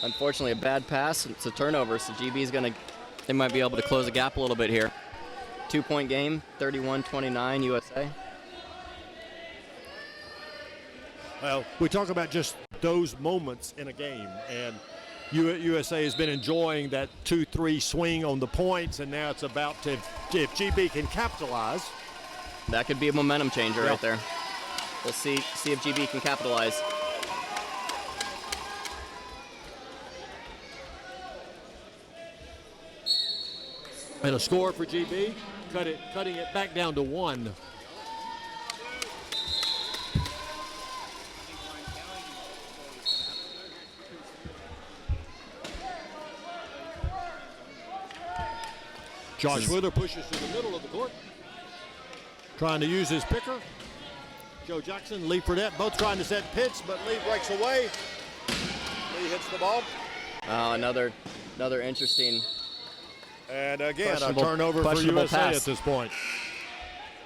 unfortunately a bad pass. It's a turnover, so GB's they might be able to close the gap a little bit here. 2-point game, 31-29 USA. Well, we talk about just those moments in a game, and USA has been enjoying that 2-3 swing on the points, and now it's about to, if GB can capitalize. That could be a momentum changer right there. We'll see if GB can capitalize. And a score for GB, cutting it back down to 1. Josh Wheeler pushes to the middle of the court, trying to use his picker. Joe Jackson, Lee Fredette, both trying to set pitch, but Lee breaks away. Lee hits the ball. Oh, another interesting. And again, a turnover for USA pass at this point.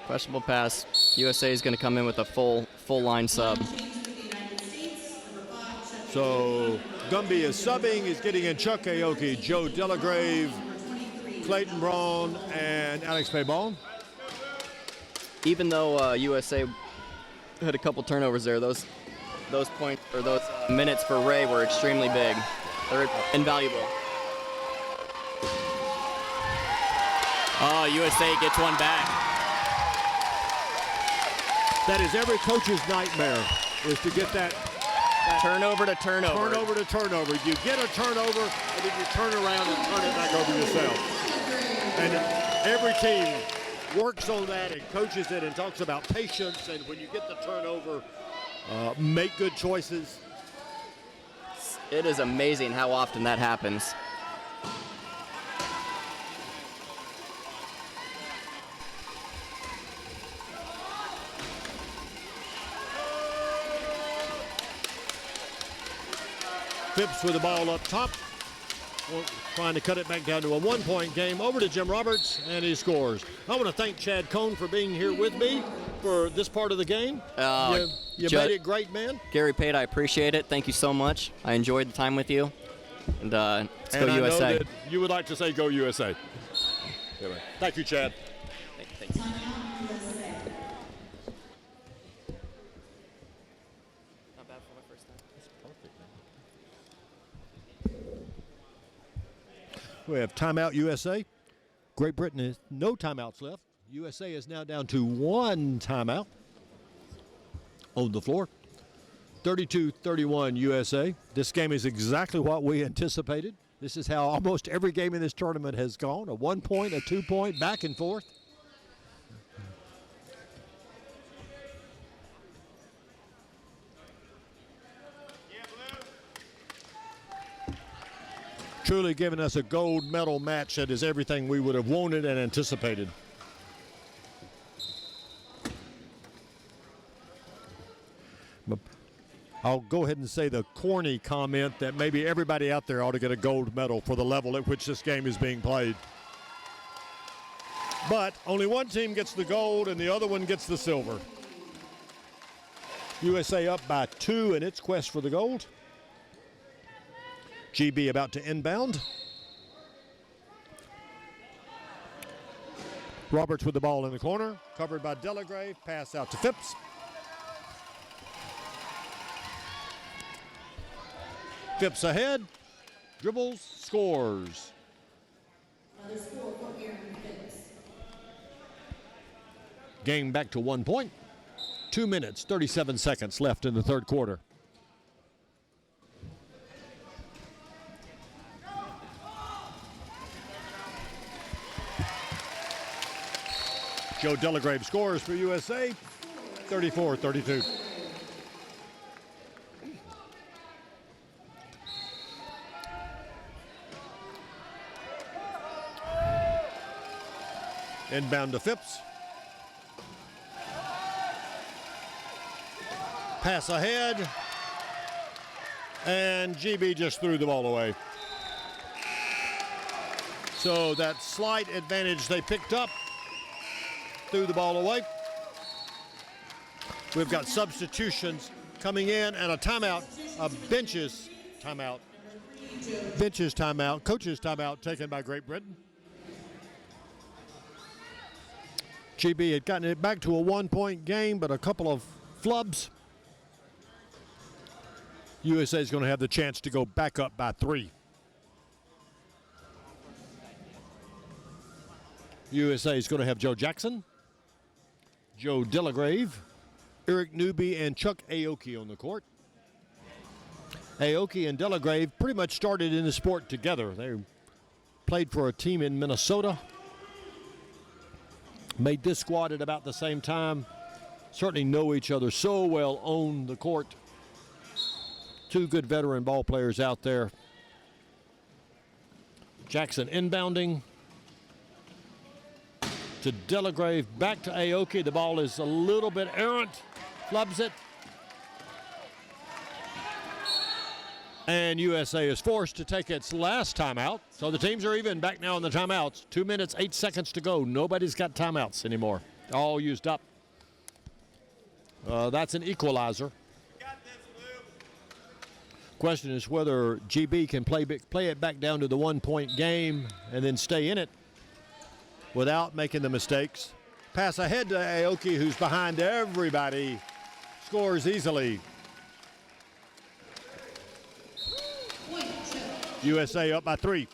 Questionable pass. USA is going to come in with a full line sub. So Gumby is subbing. He's getting in Chuck Aoki, Joe Delagrave, Clayton Braun, and Alex Paybon. Even though USA had a couple turnovers there, those points or those minutes for Ray were extremely big. They're invaluable. Oh, USA gets one back. That is every coach's nightmare, is to get that turnover to turnover. Turnover to turnover. You get a turnover, and then you turn around and turn it back over yourself. And every team works on that and coaches it and talks about patience, and when you get the turnover, make good choices. It is amazing how often that happens. Phipps with the ball up top. Trying to cut it back down to a 1-point game. Over to Jim Roberts, and he scores. I want to thank Chad Cohn for being here with me for this part of the game. You made it great, man. Gary Pate, I appreciate it. Thank you so much. I enjoyed the time with you. And let's go I USA. know that you would like to say go USA. Anyway, thank you, Chad. Thanks. Not bad for my first time. That's perfect, man. We have timeout USA. Great Britain has no timeouts left. USA is now down to 1 timeout on the floor. 32-31 USA. This game is exactly what we anticipated. This is how almost every game in this tournament has gone. A 1-point, a 2-point, back and forth. Truly giving us a gold medal match that is everything we would have wanted and anticipated. I'll go ahead and say the corny comment that maybe everybody out there ought to get a gold medal for the level at which this game is being played. But only one team gets the gold and the other one gets the silver. USA up by 2 in its quest for the gold. GB about to inbound. Roberts with the ball in the corner, covered by Delagrave, pass out to Phipps. Phipps ahead, dribbles, scores. Another score for Aaron Phipps. Game back to 1 point. 2 minutes, 37 seconds left in the third quarter. Joe Delagrave scores for USA, 34-32. Inbound to Phipps. Pass ahead. And GB just threw the ball away. So that slight advantage they picked up, threw the ball away. We've got substitutions coming in and a timeout, a benches timeout. Benches timeout, coaches timeout taken by Great Britain. GB had gotten it back to a 1-point game, but a couple of flubs. USA is going to have the chance to go back up by 3. USA is going to have Joe Jackson, Joe Delagrave, Eric Newby, and Chuck Aoki on the court. Aoki and Delagrave pretty much started in the sport together. They played for a team in Minnesota. Made this squad at about the same time. Certainly know each other so well on the court. 2 good veteran ball players out there. Jackson inbounding to Delagrave, back to Aoki. The ball is a little bit errant, flubs it. And USA is forced to take its last timeout. So the teams are even back now in the timeouts. 2 minutes, 8 seconds to go. Nobody's got timeouts anymore. All used up. That's an equalizer. Question is whether GB can play it back down to the 1-point game and then stay in it without making the mistakes. Pass ahead to Aoki, who's behind everybody. Scores easily. USA up by 3.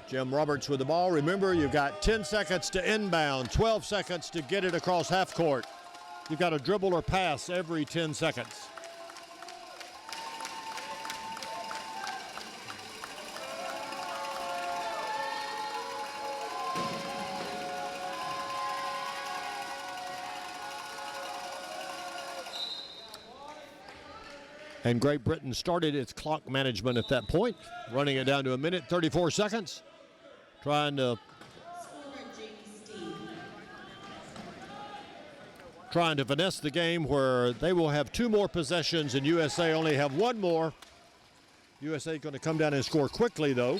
Jim Roberts with the ball. Remember, you've got 10 seconds to inbound, 12 seconds to get it across half court. You've got to dribble or pass every 10 seconds. And Great Britain started its clock management at that point, running it down to 1 minute, 34 seconds. Trying to trying to finesse the game where they will have 2 more possessions and USA only have 1 more. USA going to come down and score quickly, though.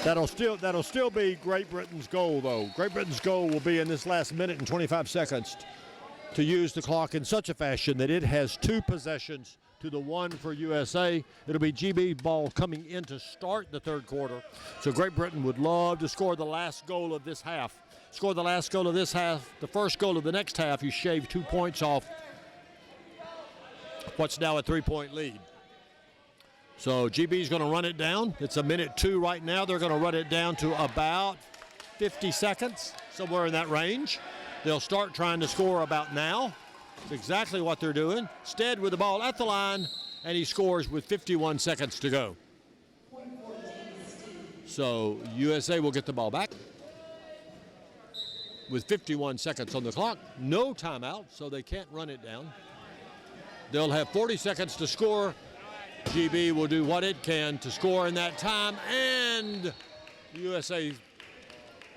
That'll still be Great Britain's goal, though. Great Britain's goal will be in this last minute and 25 seconds to use the clock in such a fashion that it has 2 possessions to the 1 for USA. It'll be GB ball coming in to start the third quarter. So Great Britain would love to score the last goal of this half. Score the last goal of this half. The first goal of the next half, you shave 2 points off what's now a 3-point lead. So GB's going to run it down. It's a minute 2 right now. They're going to run it down to about 50 seconds, somewhere in that range. They'll start trying to score about now. It's exactly what they're doing. Stead with the ball at the line, and he scores with 51 seconds to go. So USA will get the ball back with 51 seconds on the clock. No timeout, so they can't run it down. They'll have 40 seconds to score. GB will do what it can to score in that time, and USA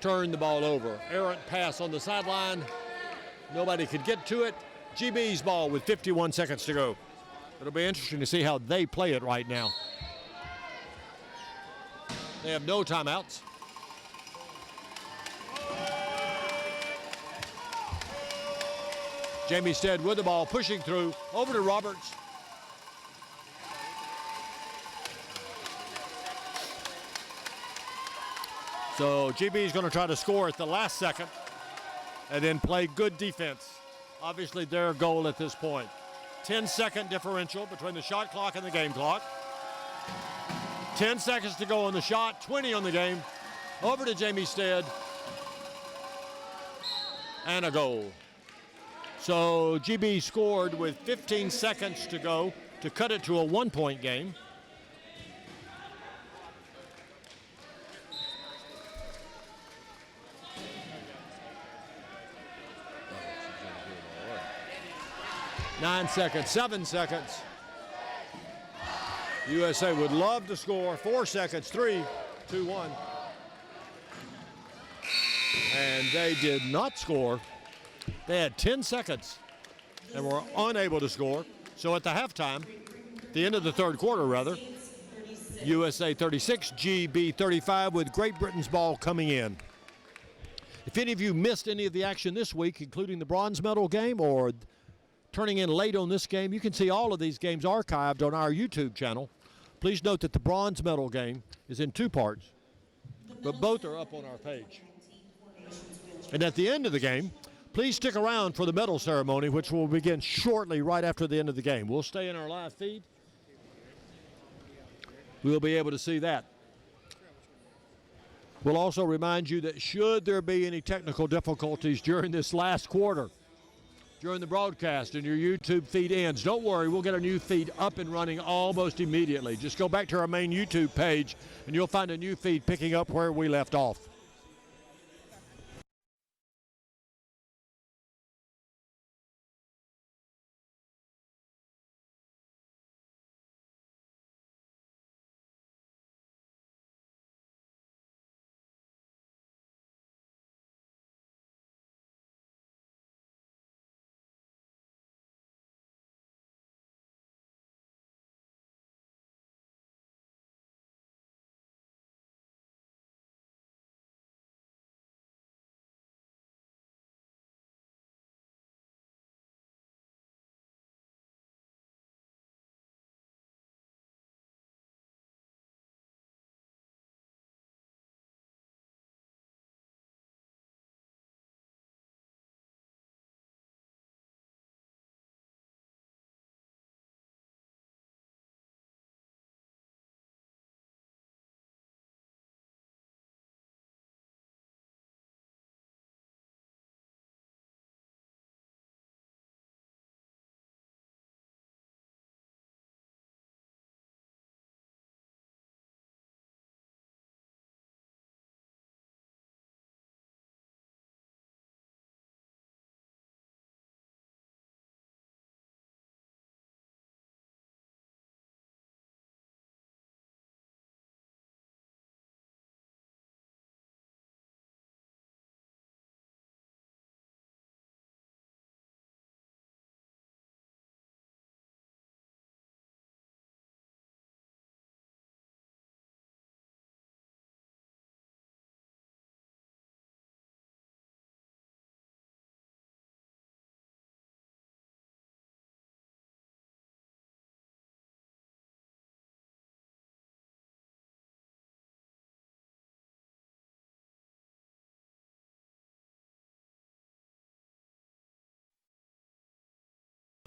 turn the ball over. Errant pass on the sideline. Nobody could get to it. GB's ball with 51 seconds to go. It'll be interesting to see how they play it right now. They have no timeouts. Jamie Stead with the ball, pushing through, over to Roberts. So GB is going to try to score at the last second and then play good defense. Obviously their goal at this point. 10-second differential between the shot clock and the game clock. 10 seconds to go on the shot, 20 on the game. Over to Jamie Stead. And a goal. So GB scored with 15 seconds to go to cut it to a 1-point game. Nine seconds, 7 seconds. USA would love to score. 4 seconds, 3, 2, 1. And they did not score. They had 10 seconds and were unable to score. So at the halftime, the end of the third quarter rather, USA 36, GB 35 with Great Britain's ball coming in. If any of you missed any of the action this week, including the bronze medal game or turning in late on this game, you can see all of these games archived on our YouTube channel. Please note that the bronze medal game is in 2 parts, but both are up on our page. And at the end of the game, please stick around for the medal ceremony, which will begin shortly right after the end of the game. We'll stay in our live feed. We'll be able to see that. We'll also remind you that should there be any technical difficulties during this last quarter, during the broadcast and your YouTube feed ends, don't worry, we'll get a new feed up and running almost immediately. Just go back to our main YouTube page and you'll find a new feed picking up where we left off.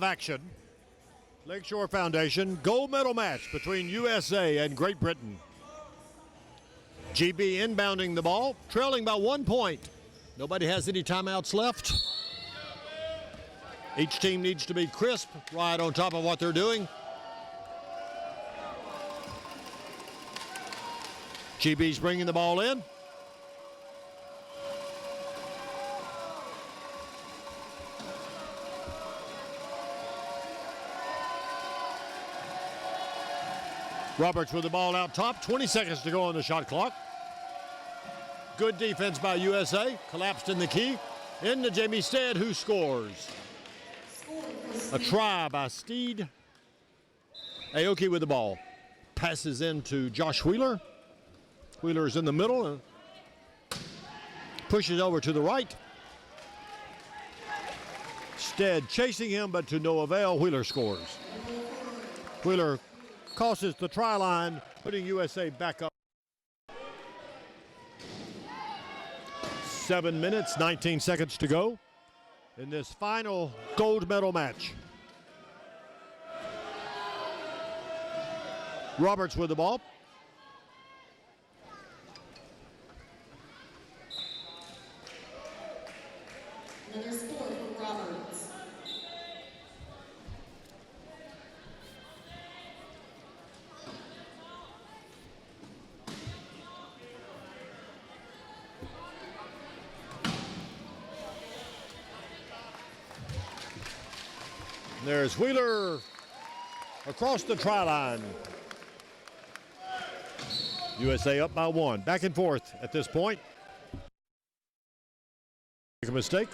Action. Lakeshore Foundation gold medal match between USA and Great Britain. GB inbounding the ball, trailing by 1 point. Nobody has any timeouts left. Each team needs to be crisp, right on top of what they're doing. GB's bringing the ball in. Roberts with the ball out top, 20 seconds to go on the shot clock. Good defense by USA, collapsed in the key. Into Jamie Stead, who scores. A try by Steed. Aoki with the ball. Passes into Josh Wheeler. Wheeler's in the middle and pushes over to the right. Stead chasing him, but to no avail. Wheeler scores. Wheeler crosses the try line, putting USA back up. 7 minutes, 19 seconds to go in this final gold medal match. Roberts with the ball. Another score for Roberts. There's Wheeler across the try line. USA up by 1. Back and forth at this point. Make a mistake.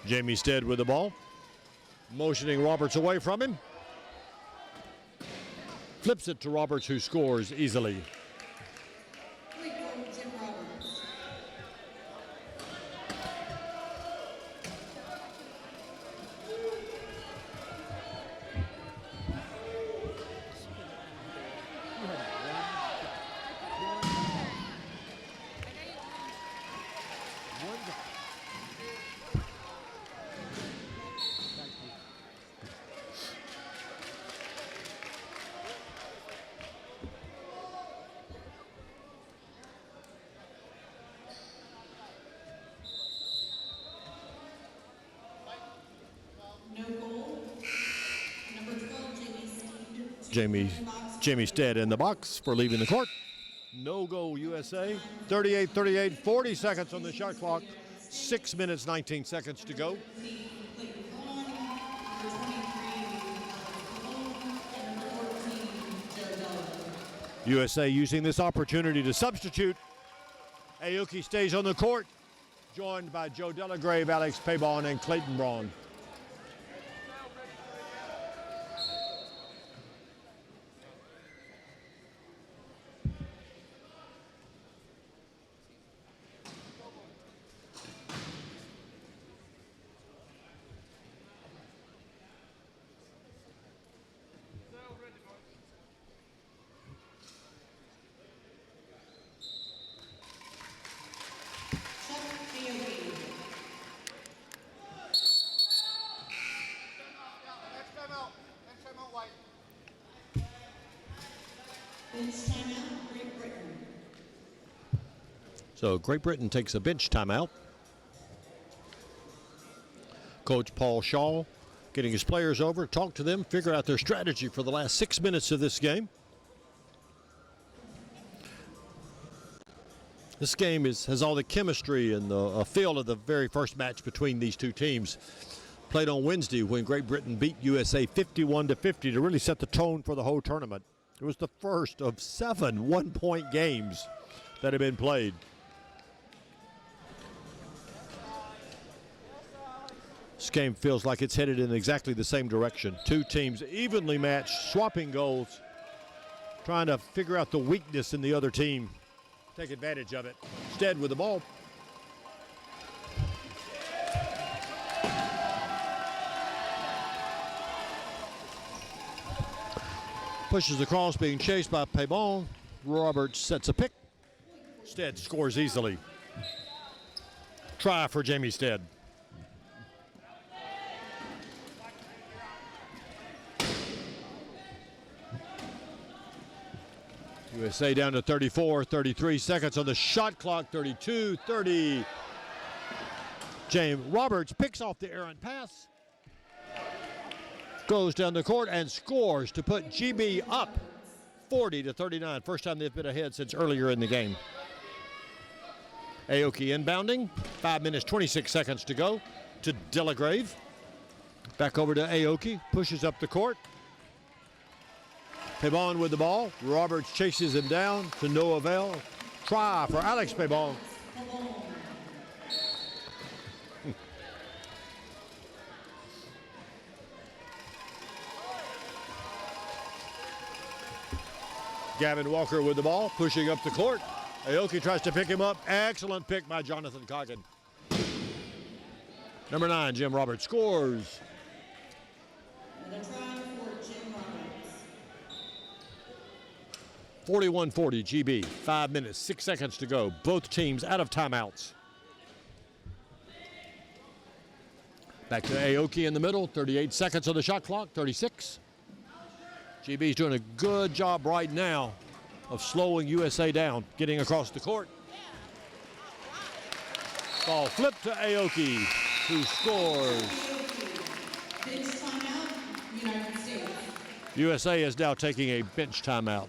Jamie Stead with the ball. Motioning Roberts away from him. Flips it to Roberts, who scores easily. Free throw, Jim Roberts. No goal. Number 12, Jamie Steed. Jamie Stead in the box for leaving the court. No goal USA. 38-38, 40 seconds on the shot clock. 6 minutes, 19 seconds to go. USA using this opportunity to substitute. Aoki stays on the court, joined by Joe Delagrave, Alex Paybon, and Clayton Braun. So Great Britain takes a bench timeout. Coach Paul Shaw getting his players over, talk to them, figure out their strategy for the last 6 minutes of this game. This game has all the chemistry and the feel of the very first match between these two teams. Played on Wednesday when Great Britain beat USA 51-50 to really set the tone for the whole tournament. It was the first of 7 one-point games that have been played. This game feels like it's headed in exactly the same direction. Two teams evenly matched, swapping goals, trying to figure out the weakness in the other team, take advantage of it. Stead with the ball. Pushes across, being chased by Paybon. Roberts sets a pick. Stead scores easily. Try for Jamie Stead. USA down to 34, 33 seconds on the shot clock, 32, 30. James Roberts picks off the errant pass, goes down the court and scores to put GB up 40 to 39. First time they've been ahead since earlier in the game. Aoki inbounding, 5 minutes, 26 seconds to go to Delagrave. Back over to Aoki, pushes up the court. Pebon with the ball. Roberts chases him down to no avail. Try for Alex Pebon. Gavin Walker with the ball, pushing up the court. Aoki tries to pick him up. Excellent pick by Jonathan Coggin. Number 9, Jim Roberts scores. Another try for Jim Roberts. 41-40 GB. 5 minutes, 6 seconds to go. Both teams out of timeouts. Back to Aoki in the middle. 38 seconds on the shot clock. 36. GB's doing a good job right now of slowing USA down, getting across the court. Ball flipped to Aoki, who scores. Bench timeout, United States. USA is now taking a bench timeout.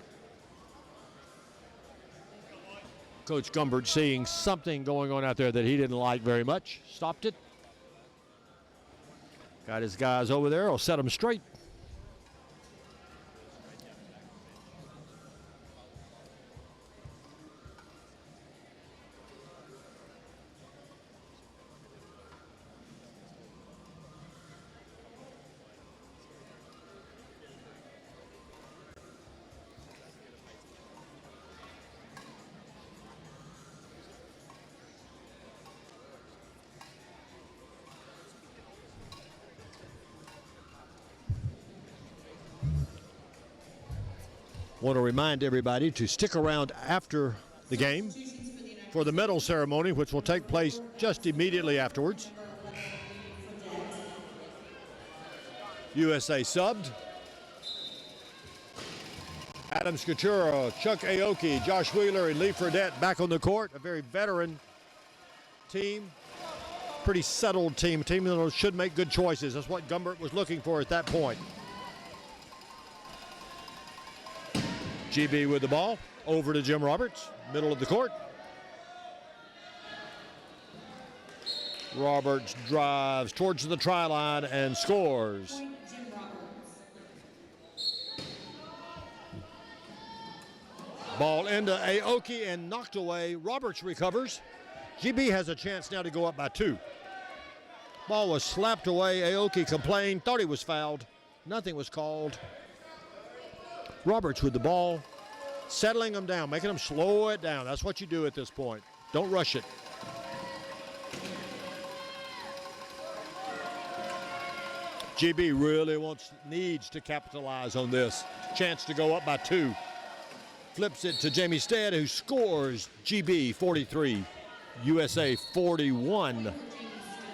Coach Gumbert seeing something going on out there that he didn't like very much. Stopped it. Got his guys over there. Will set them straight. Want to remind everybody to stick around after the game for the medal ceremony, which will take place just immediately afterwards. USA subbed. Adam Scutaro, Chuck Aoki, Josh Wheeler, and Lee Fredette back on the court. A very veteran team, pretty settled team, a team that should make good choices. That's what Gumbert was looking for at that point. GB with the ball, over to Jim Roberts, middle of the court. Roberts drives towards the try line and scores. Point, Jim Roberts. Ball into Aoki and knocked away. Roberts recovers. GB has a chance now to go up by 2. Ball was slapped away. Aoki complained, thought he was fouled. Nothing was called. Roberts with the ball, settling them down, making them slow it down. That's what you do at this point. Don't rush it. GB really needs to capitalize on this. Chance to go up by 2. Flips it to Jamie Stead, who scores. GB 43, USA 41.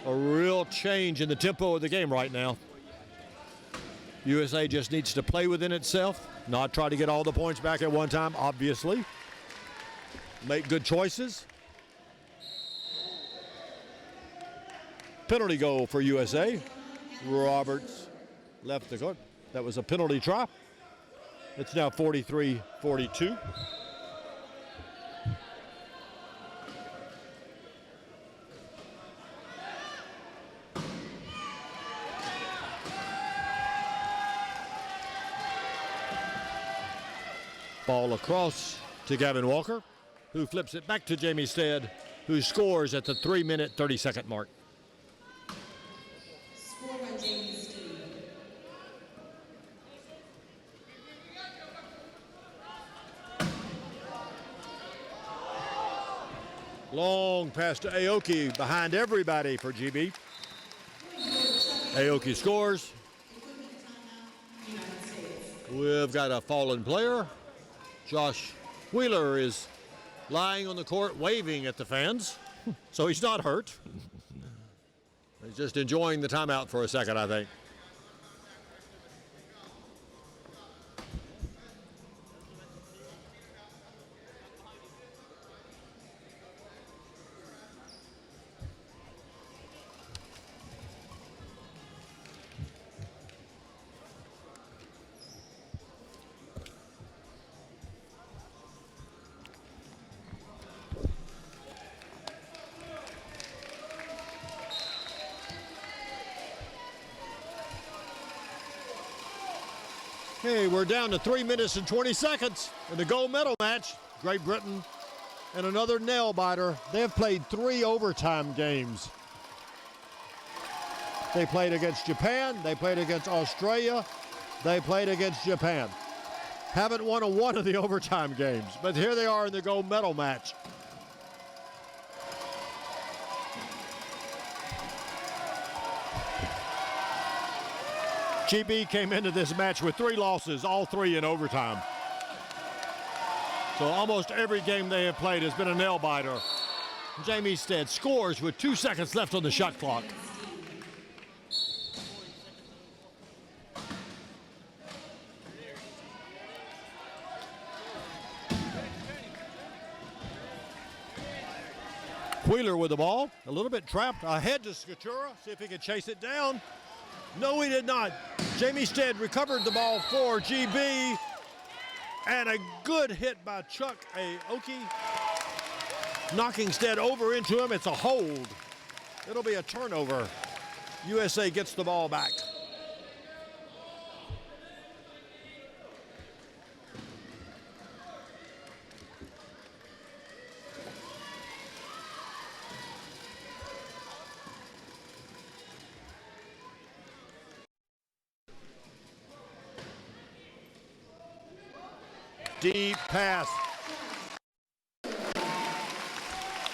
A real change in the tempo of the game right now. USA just needs to play within itself, not try to get all the points back at one time, obviously. Make good choices. Penalty goal for USA. Roberts left the court. That was a penalty try. It's now 43-42. Ball across to Gavin Walker, who flips it back to Jamie Stead, who scores at the 3-minute, 30-second mark. Score by Jamie Steed. Long pass to Aoki, behind everybody for GB. Aoki scores. United States. We've got a fallen player. Josh Wheeler is lying on the court waving at the fans, so he's not hurt. He's just enjoying the timeout for a second, I think. Okay, we're down to 3 minutes and 20 seconds in the gold medal match. Great Britain and another nail-biter. They have played 3 overtime games. They played against Japan, they played against Australia, they played against Japan. Haven't won a one of the overtime games, but here they are in the gold medal match. GB came into this match with 3 losses, all 3 in overtime. So almost every game they have played has been a nail-biter. Jamie Stead scores with 2 seconds left on the shot clock. Wheeler with the ball, a little bit trapped, ahead to Scutaro, see if he can chase it down. No, he did not. Jamie Stead recovered the ball for GB, and a good hit by Chuck Aoki, knocking Stead over into him. It's a hold. It'll be a turnover. USA gets the ball back. Deep pass.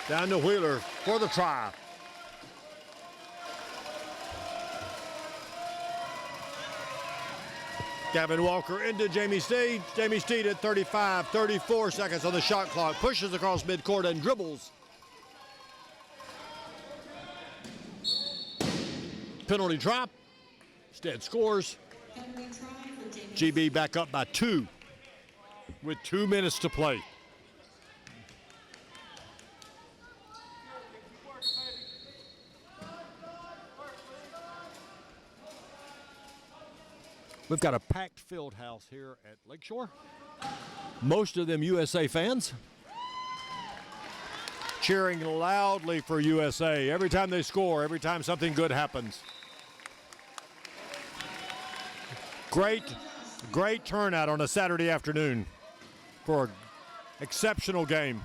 Down to Wheeler for the try. Gavin Walker into Jamie Steed. Jamie Steed at 34 seconds on the shot clock. Pushes across midcourt and dribbles. Penalty drop. Stead scores. GB back up by 2. With 2 minutes to play. We've got a packed field house here at Lakeshore. Most of them USA fans. Cheering loudly for USA every time they score, every time something good happens. Great turnout on a Saturday afternoon for an exceptional game.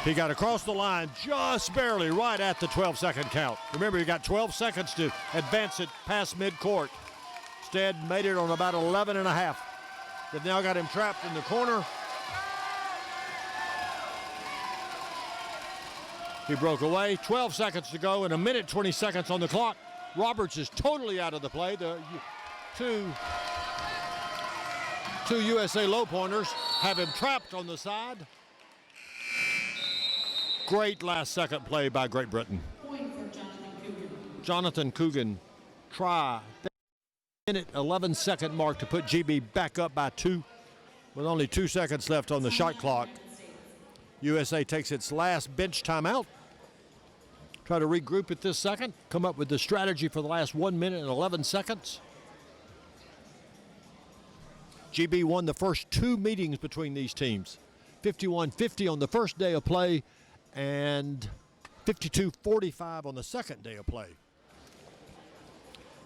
He got across the line just barely right at the 12-second count. Remember, you got 12 seconds to advance it past midcourt. Stead made it on about 11 and a half. They've now got him trapped in the corner. He broke away, 12 seconds to go and 1 minute 20 seconds on the clock. Roberts is totally out of the play. The two USA low pointers have him trapped on the side. Great last second play by Great Britain. Jonathan Coogan try. Minute 11 second mark to put GB back up by 2 with only 2 seconds left on the shot clock. USA takes its last bench timeout. Try to regroup at this second. Come up with the strategy for the last 1 minute and 11 seconds. GB won the first 2 meetings between these teams. 51-50 on the first day of play and 52-45 on the second day of play.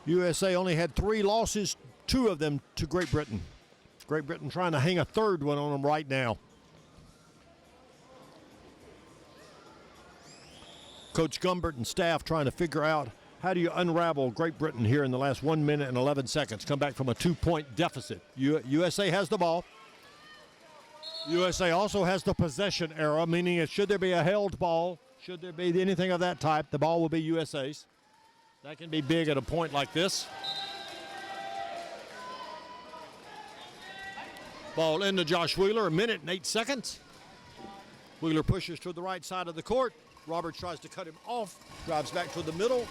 USA only had 3 losses, 2 of them to Great Britain. Great Britain trying to hang a third one on them right now. Coach Gumbert and staff trying to figure out how do you unravel Great Britain here in the last 1 minute and 11 seconds. Come back from a 2-point deficit. USA has the ball. USA also has the possession era, meaning should there be a held ball, should there be anything of that type, the ball will be USA's. That can be big at a point like this. Ball into Josh Wheeler, 1 minute and 8 seconds. Wheeler pushes to the right side of the court. Roberts tries to cut him off, drives back to the middle.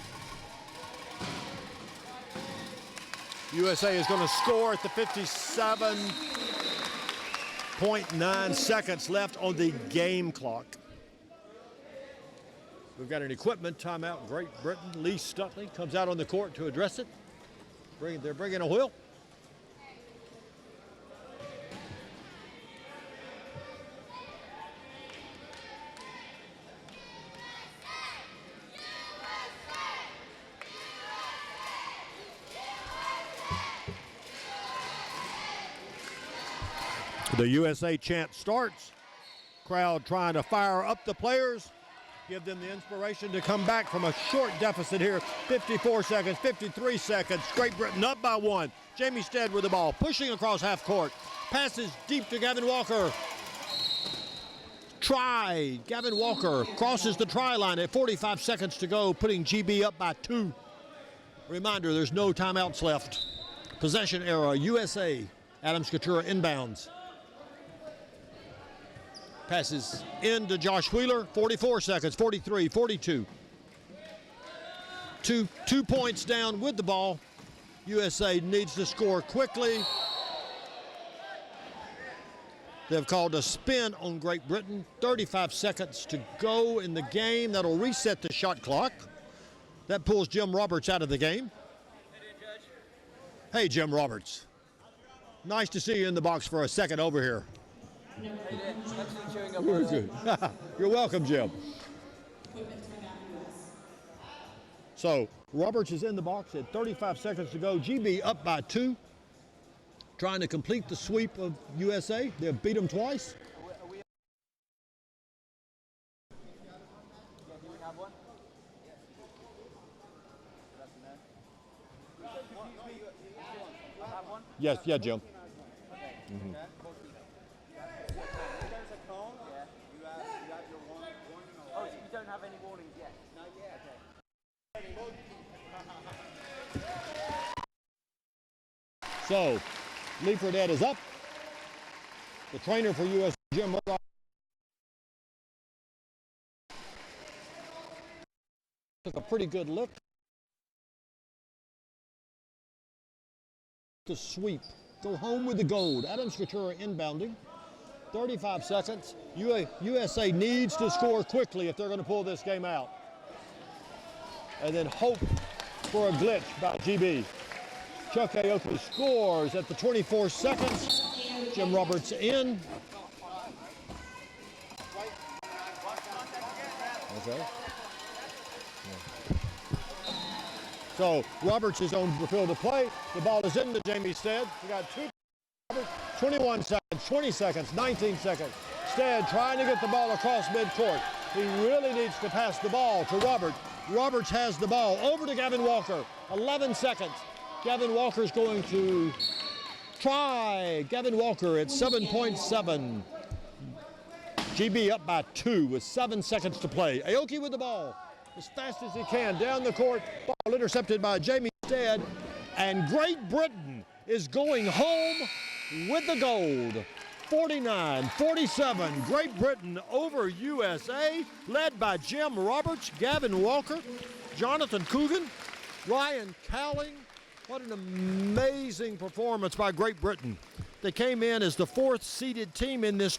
USA is going to score at the 57.9 seconds left on the game clock. We've got an equipment timeout. Great Britain. Lee Stutley comes out on the court to address it. They're bringing a wheel. The USA chant starts. Crowd trying to fire up the players, give them the inspiration to come back from a short deficit here. 54 seconds, 53 seconds. Great Britain up by 1. Jamie Stead with the ball, pushing across half court. Passes deep to Gavin Walker. Try. Gavin Walker crosses the try line at 45 seconds to go, putting GB up by 2. Reminder, there's no timeouts left. Possession era, USA. Adam Scutaro inbounds. Passes into Josh Wheeler, 44 seconds, 43, 42. 2 points down with the ball. USA needs to score quickly. They've called a spin on Great Britain. 35 seconds to go in the game. That'll reset the shot clock. That pulls Jim Roberts out of the game. Hey, Jim Roberts. Nice to see you in the box for a second over here. Very good. You're welcome, Jim. So Roberts is in the box at 35 seconds to go. GB up by 2, trying to complete the sweep of USA. They've beat them twice. Yes, yeah, Jim. Mm-hmm. You don't have any warnings yet? Not yet. Okay. So, Lee Fredette is up. The trainer for US, Jim Murdoch. Took a pretty good look. To sweep. Go home with the gold. Adam Scutaro inbounding. 35 seconds. USA needs to score quickly if they're going to pull this game out. And then hope for a glitch by GB. Chuck Aoki scores at the 24 seconds. Jim Roberts in. Okay. So Roberts is on the field of play. The ball is into Jamie Stead. We got 21 seconds, 20 seconds, 19 seconds. Stead trying to get the ball across midcourt. He really needs to pass the ball to Roberts. Roberts has the ball over to Gavin Walker. 11 seconds. Gavin Walker's going to try. Gavin Walker at 7.7. GB up by 2 with 7 seconds to play. Aoki with the ball as fast as he can down the court. Ball intercepted by Jamie Stead. And Great Britain is going home with the gold. 49-47, Great Britain over USA, led by Jim Roberts, Gavin Walker, Jonathan Coogan, Ryan Cowling. What an amazing performance by Great Britain. They came in as the 4th seeded team in this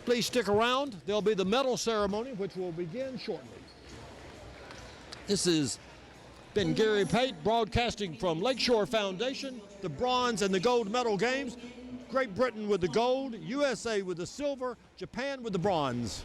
Please stick around. There'll be the medal ceremony, which will begin shortly. This has been Gary Pate broadcasting from Lakeshore Foundation, the bronze and the gold medal games. Great Britain with the gold, USA with the silver, Japan with the bronze.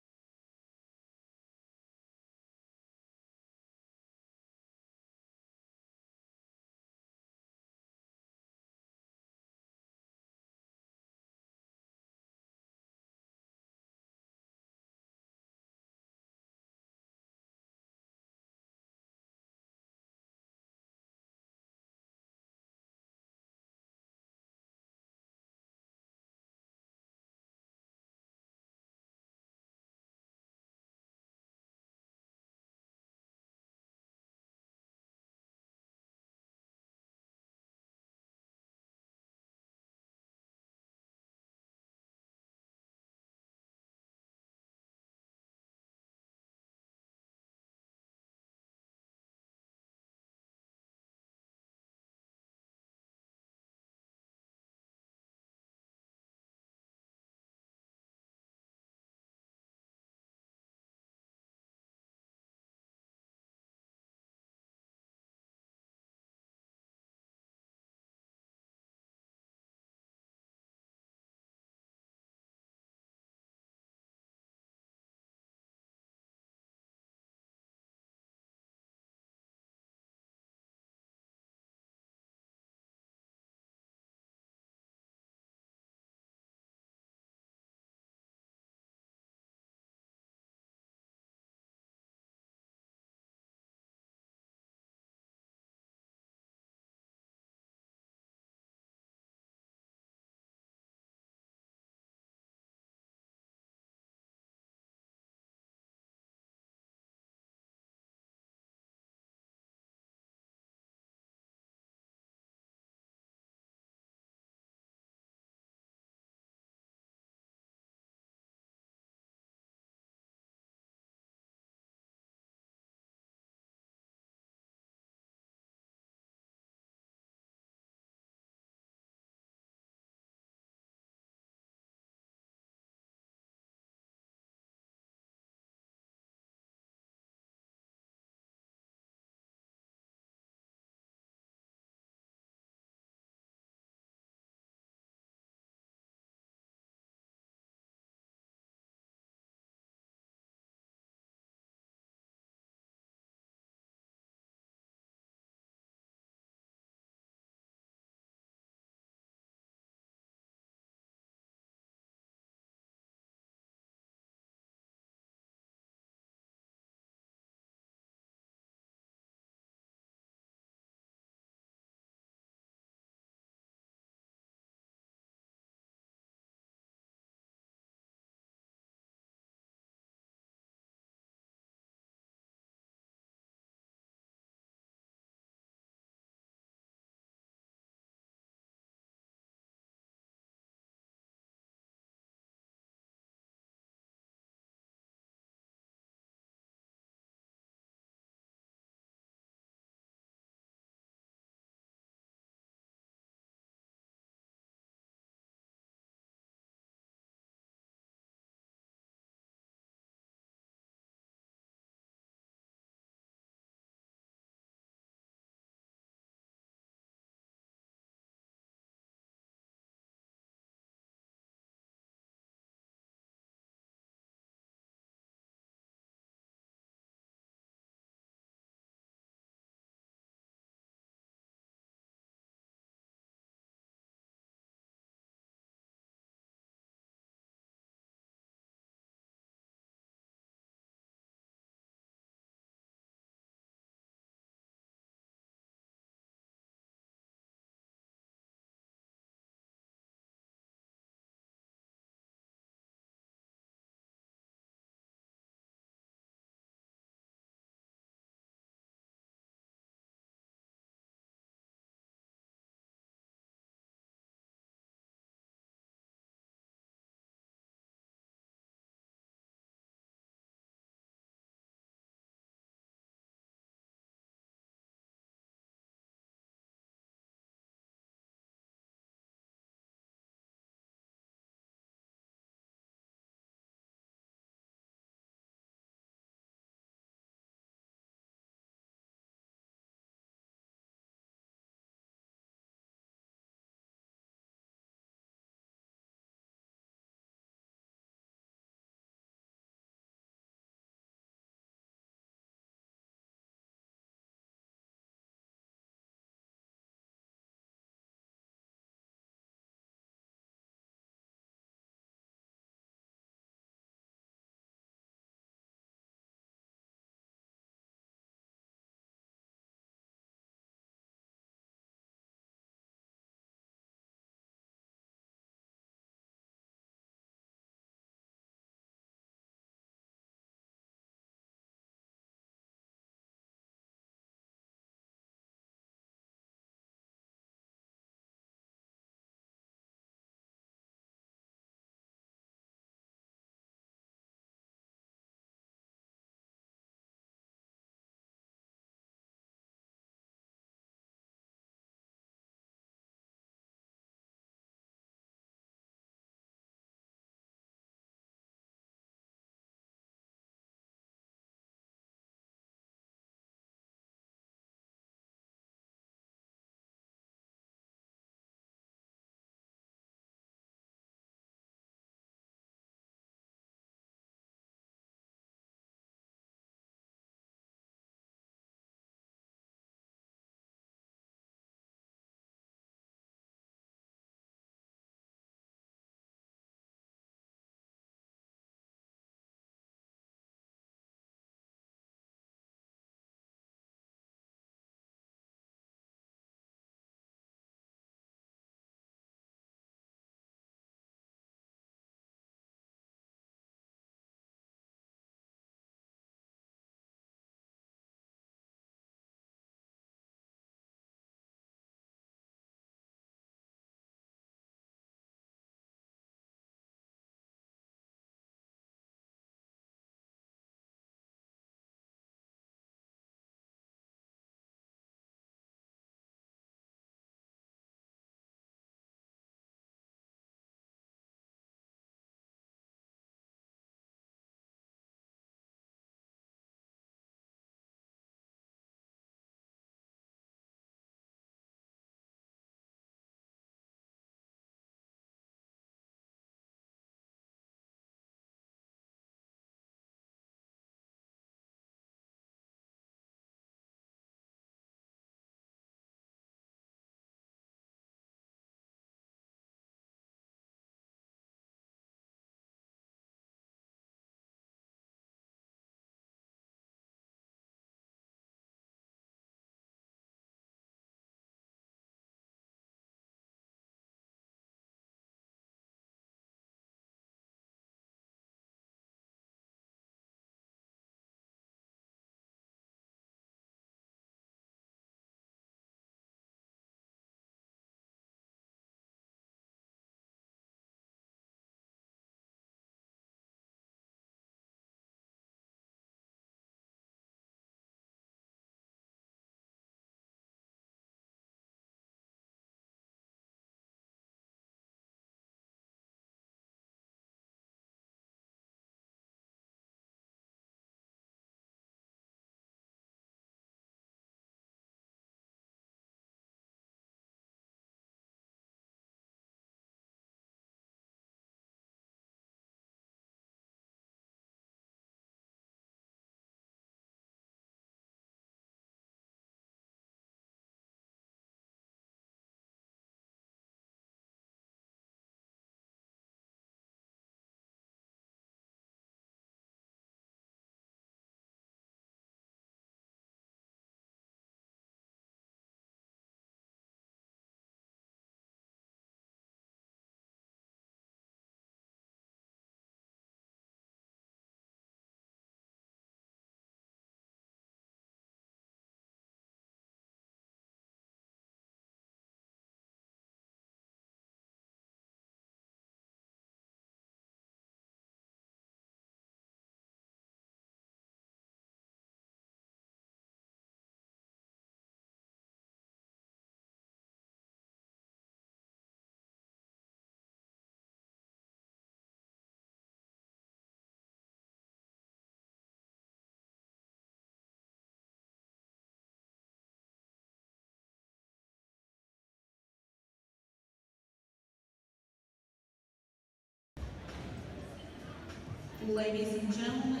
Ladies and gentlemen,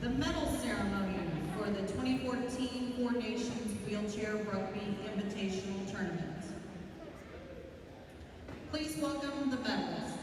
the medal ceremony for the 2014 Four Nations Wheelchair Rugby Invitational Tournament. Please welcome the medalists.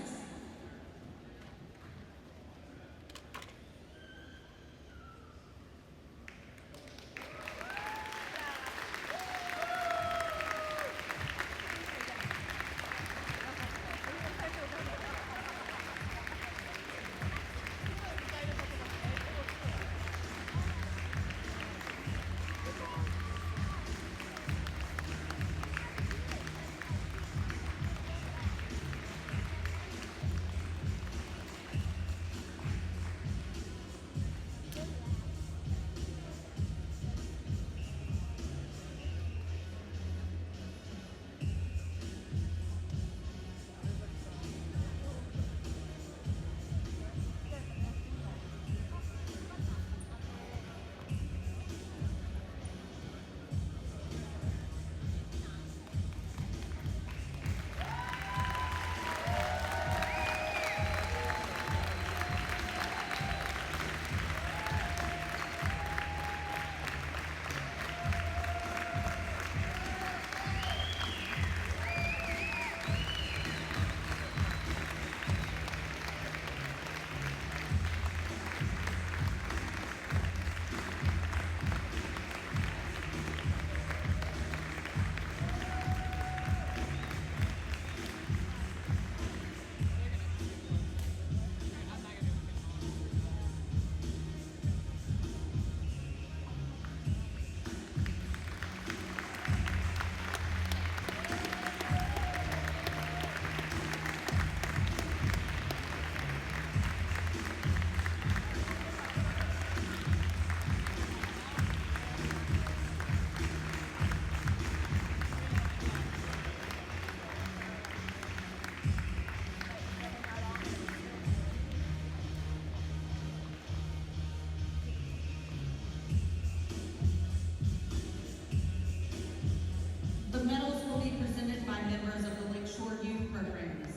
The medals will be presented by members of the Lakeshore Youth Programs: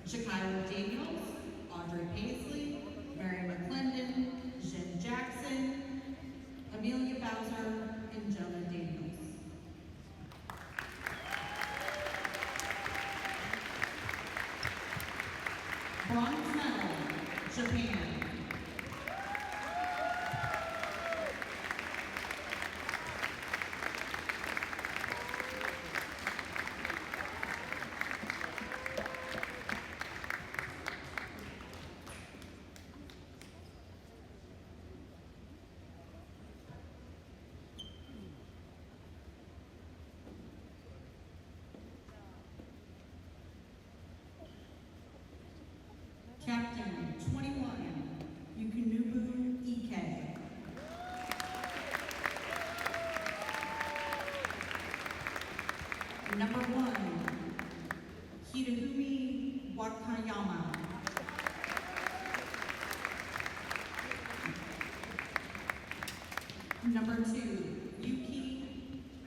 Scutaro Daniels, Audrey Paisley, Mary McClendon, Jen Jackson, Amelia Bowser, and Jonah Daniels. Bronze medal, Japan. Captain 21, Yukinubu Ike. Number 1, Hidehumi Wakayama. Number 2, Yuki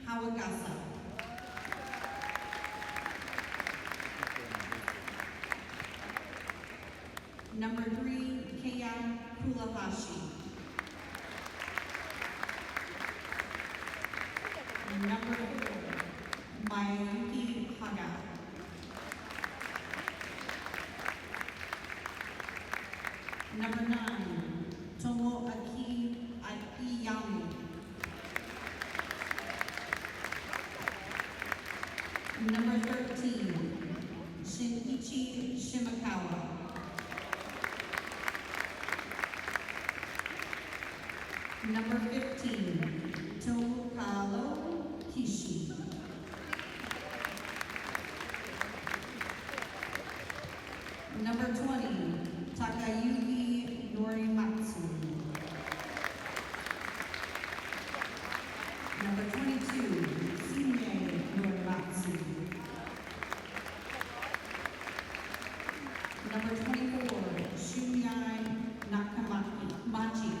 Hawagasa. Number 3, Kaya Kulahashi. Number 4, Mayuki Haga. Number 9, Tomoaki Akiyami. Number 13, Shinichi Shimakawa. Number 15, Tomokalo Kishi. Number 20, Takayuki Norimatsu. Number 22, Sine Norimatsu. Number 24, Shunyai Nakamachi.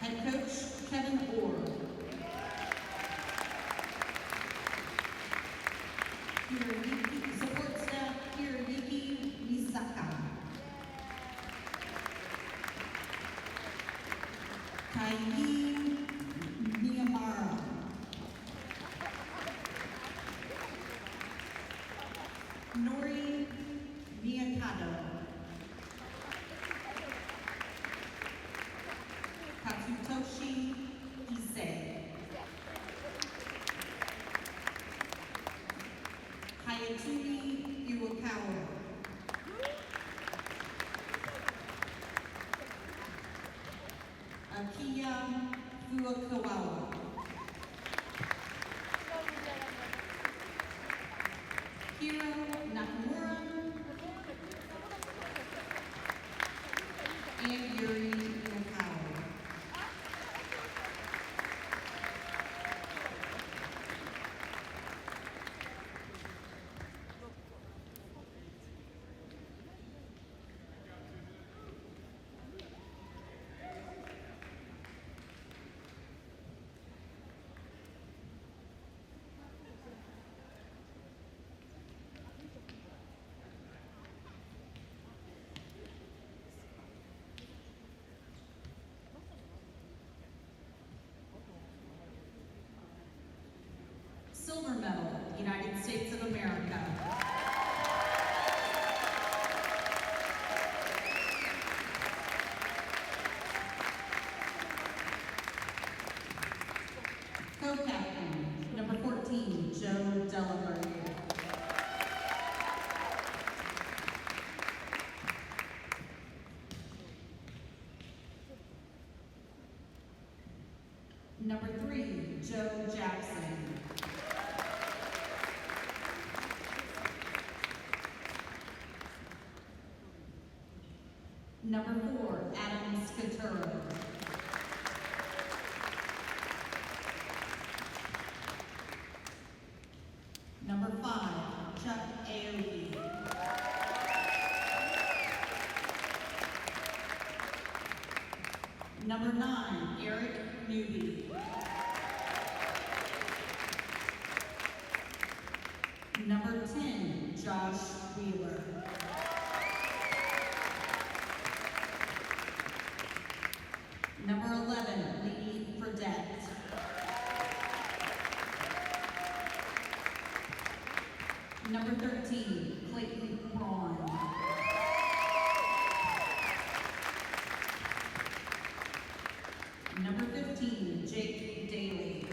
Head coach, Kevin Orr. Your support staff, Ayatuni Iwakawa. Akiya Fuakawawa. Hiro Nakamura. And Yuri Nakao. Silver medal, United States of America. Co-captain, number 14, Joe Delaware. Number 3, Joe Jackson. Number 4, Adam Scutaro. Number 5, Chuck Aoki. Number 9, Eric Newby. Number 10, Josh Wheeler. Number 11, Lee Fredette. Number 13, Clayton Braun. Number 15, Jake Daly.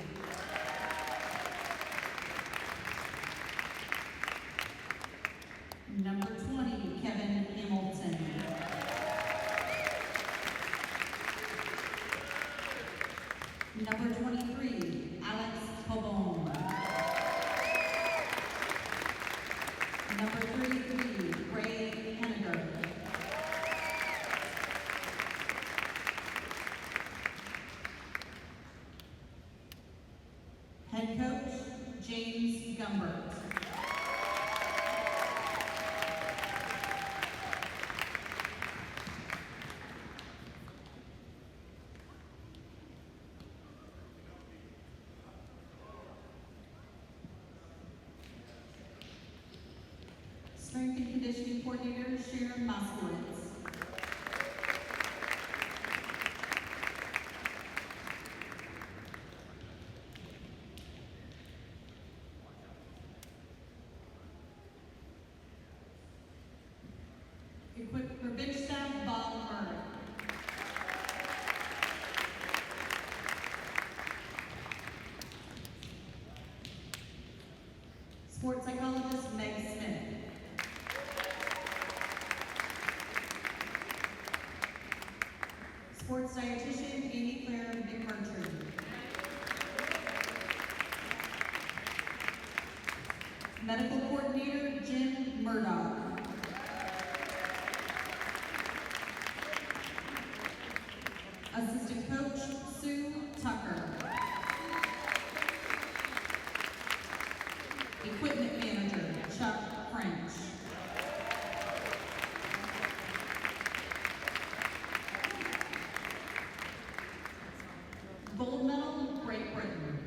Number 20, Kevin Hamilton. Number 23, Alex Pabon. Number 33, Ray Henniger. Head coach, James Gumbert. Strength and conditioning coordinator, Sharon Moskowitz. Equip for bench staff, Bob Murray. Sports psychologist, Meg Smith. Sports dietitian, Amy Claire McMurtry. Medical coordinator, Jim Murdoch. Assistant coach, Sue Tucker. Equipment manager, Chuck French. Gold medal, Great Britain.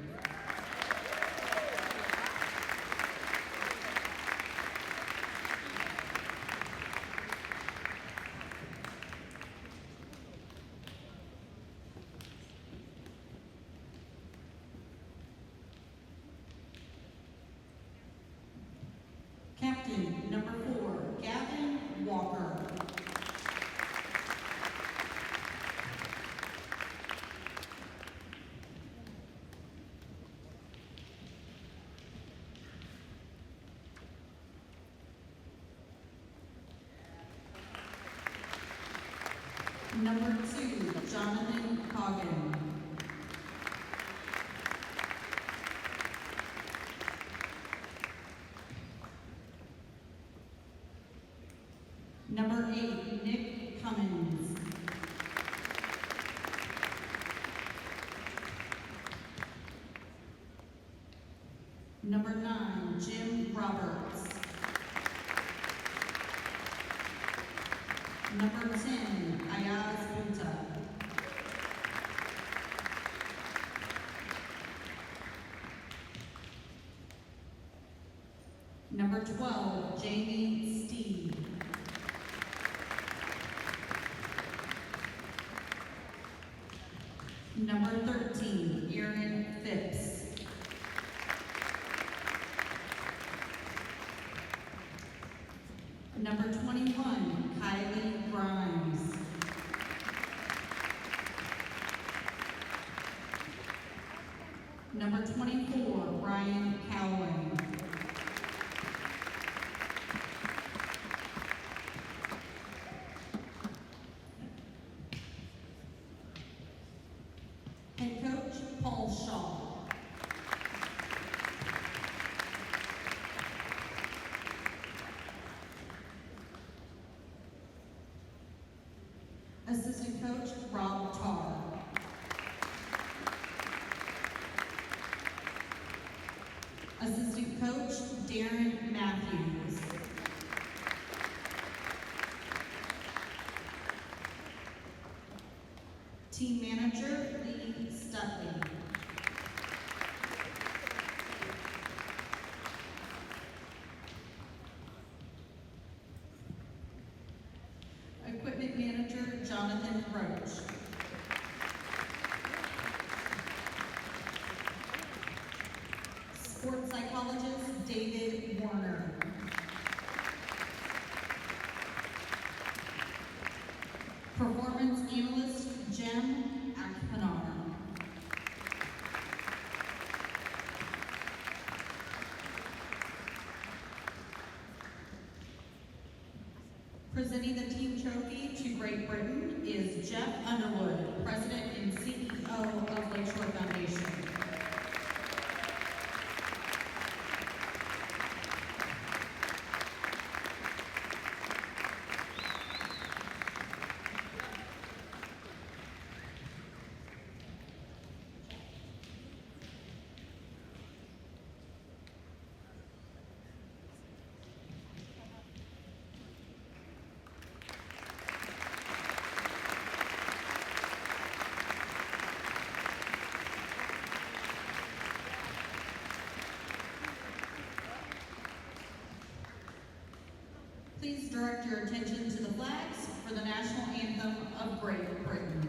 Number 2, Jonathan Coggin. Number 8, Nick Cummins. Number 9, Jim Roberts. Number 10, Ayaz Bunta. Number 12, Jamie Steed. Number 13, Aaron Phipps. Number 21, Kylie Grimes. Number 24, Ryan Cowan. Head coach, Paul Shaw. Assistant coach, Rob Tarr. Assistant coach, Darren Matthews. Team manager, Lee Stutley. Equipment manager, Jonathan Roach. Sports psychologist, David Warner. Performance analyst, Jem Akpanar. Presenting the team trophy to Great Britain is Jeff Underwood, President and CEO of Lakeshore Foundation. Please direct your attention to the flags for the national anthem of Great Britain.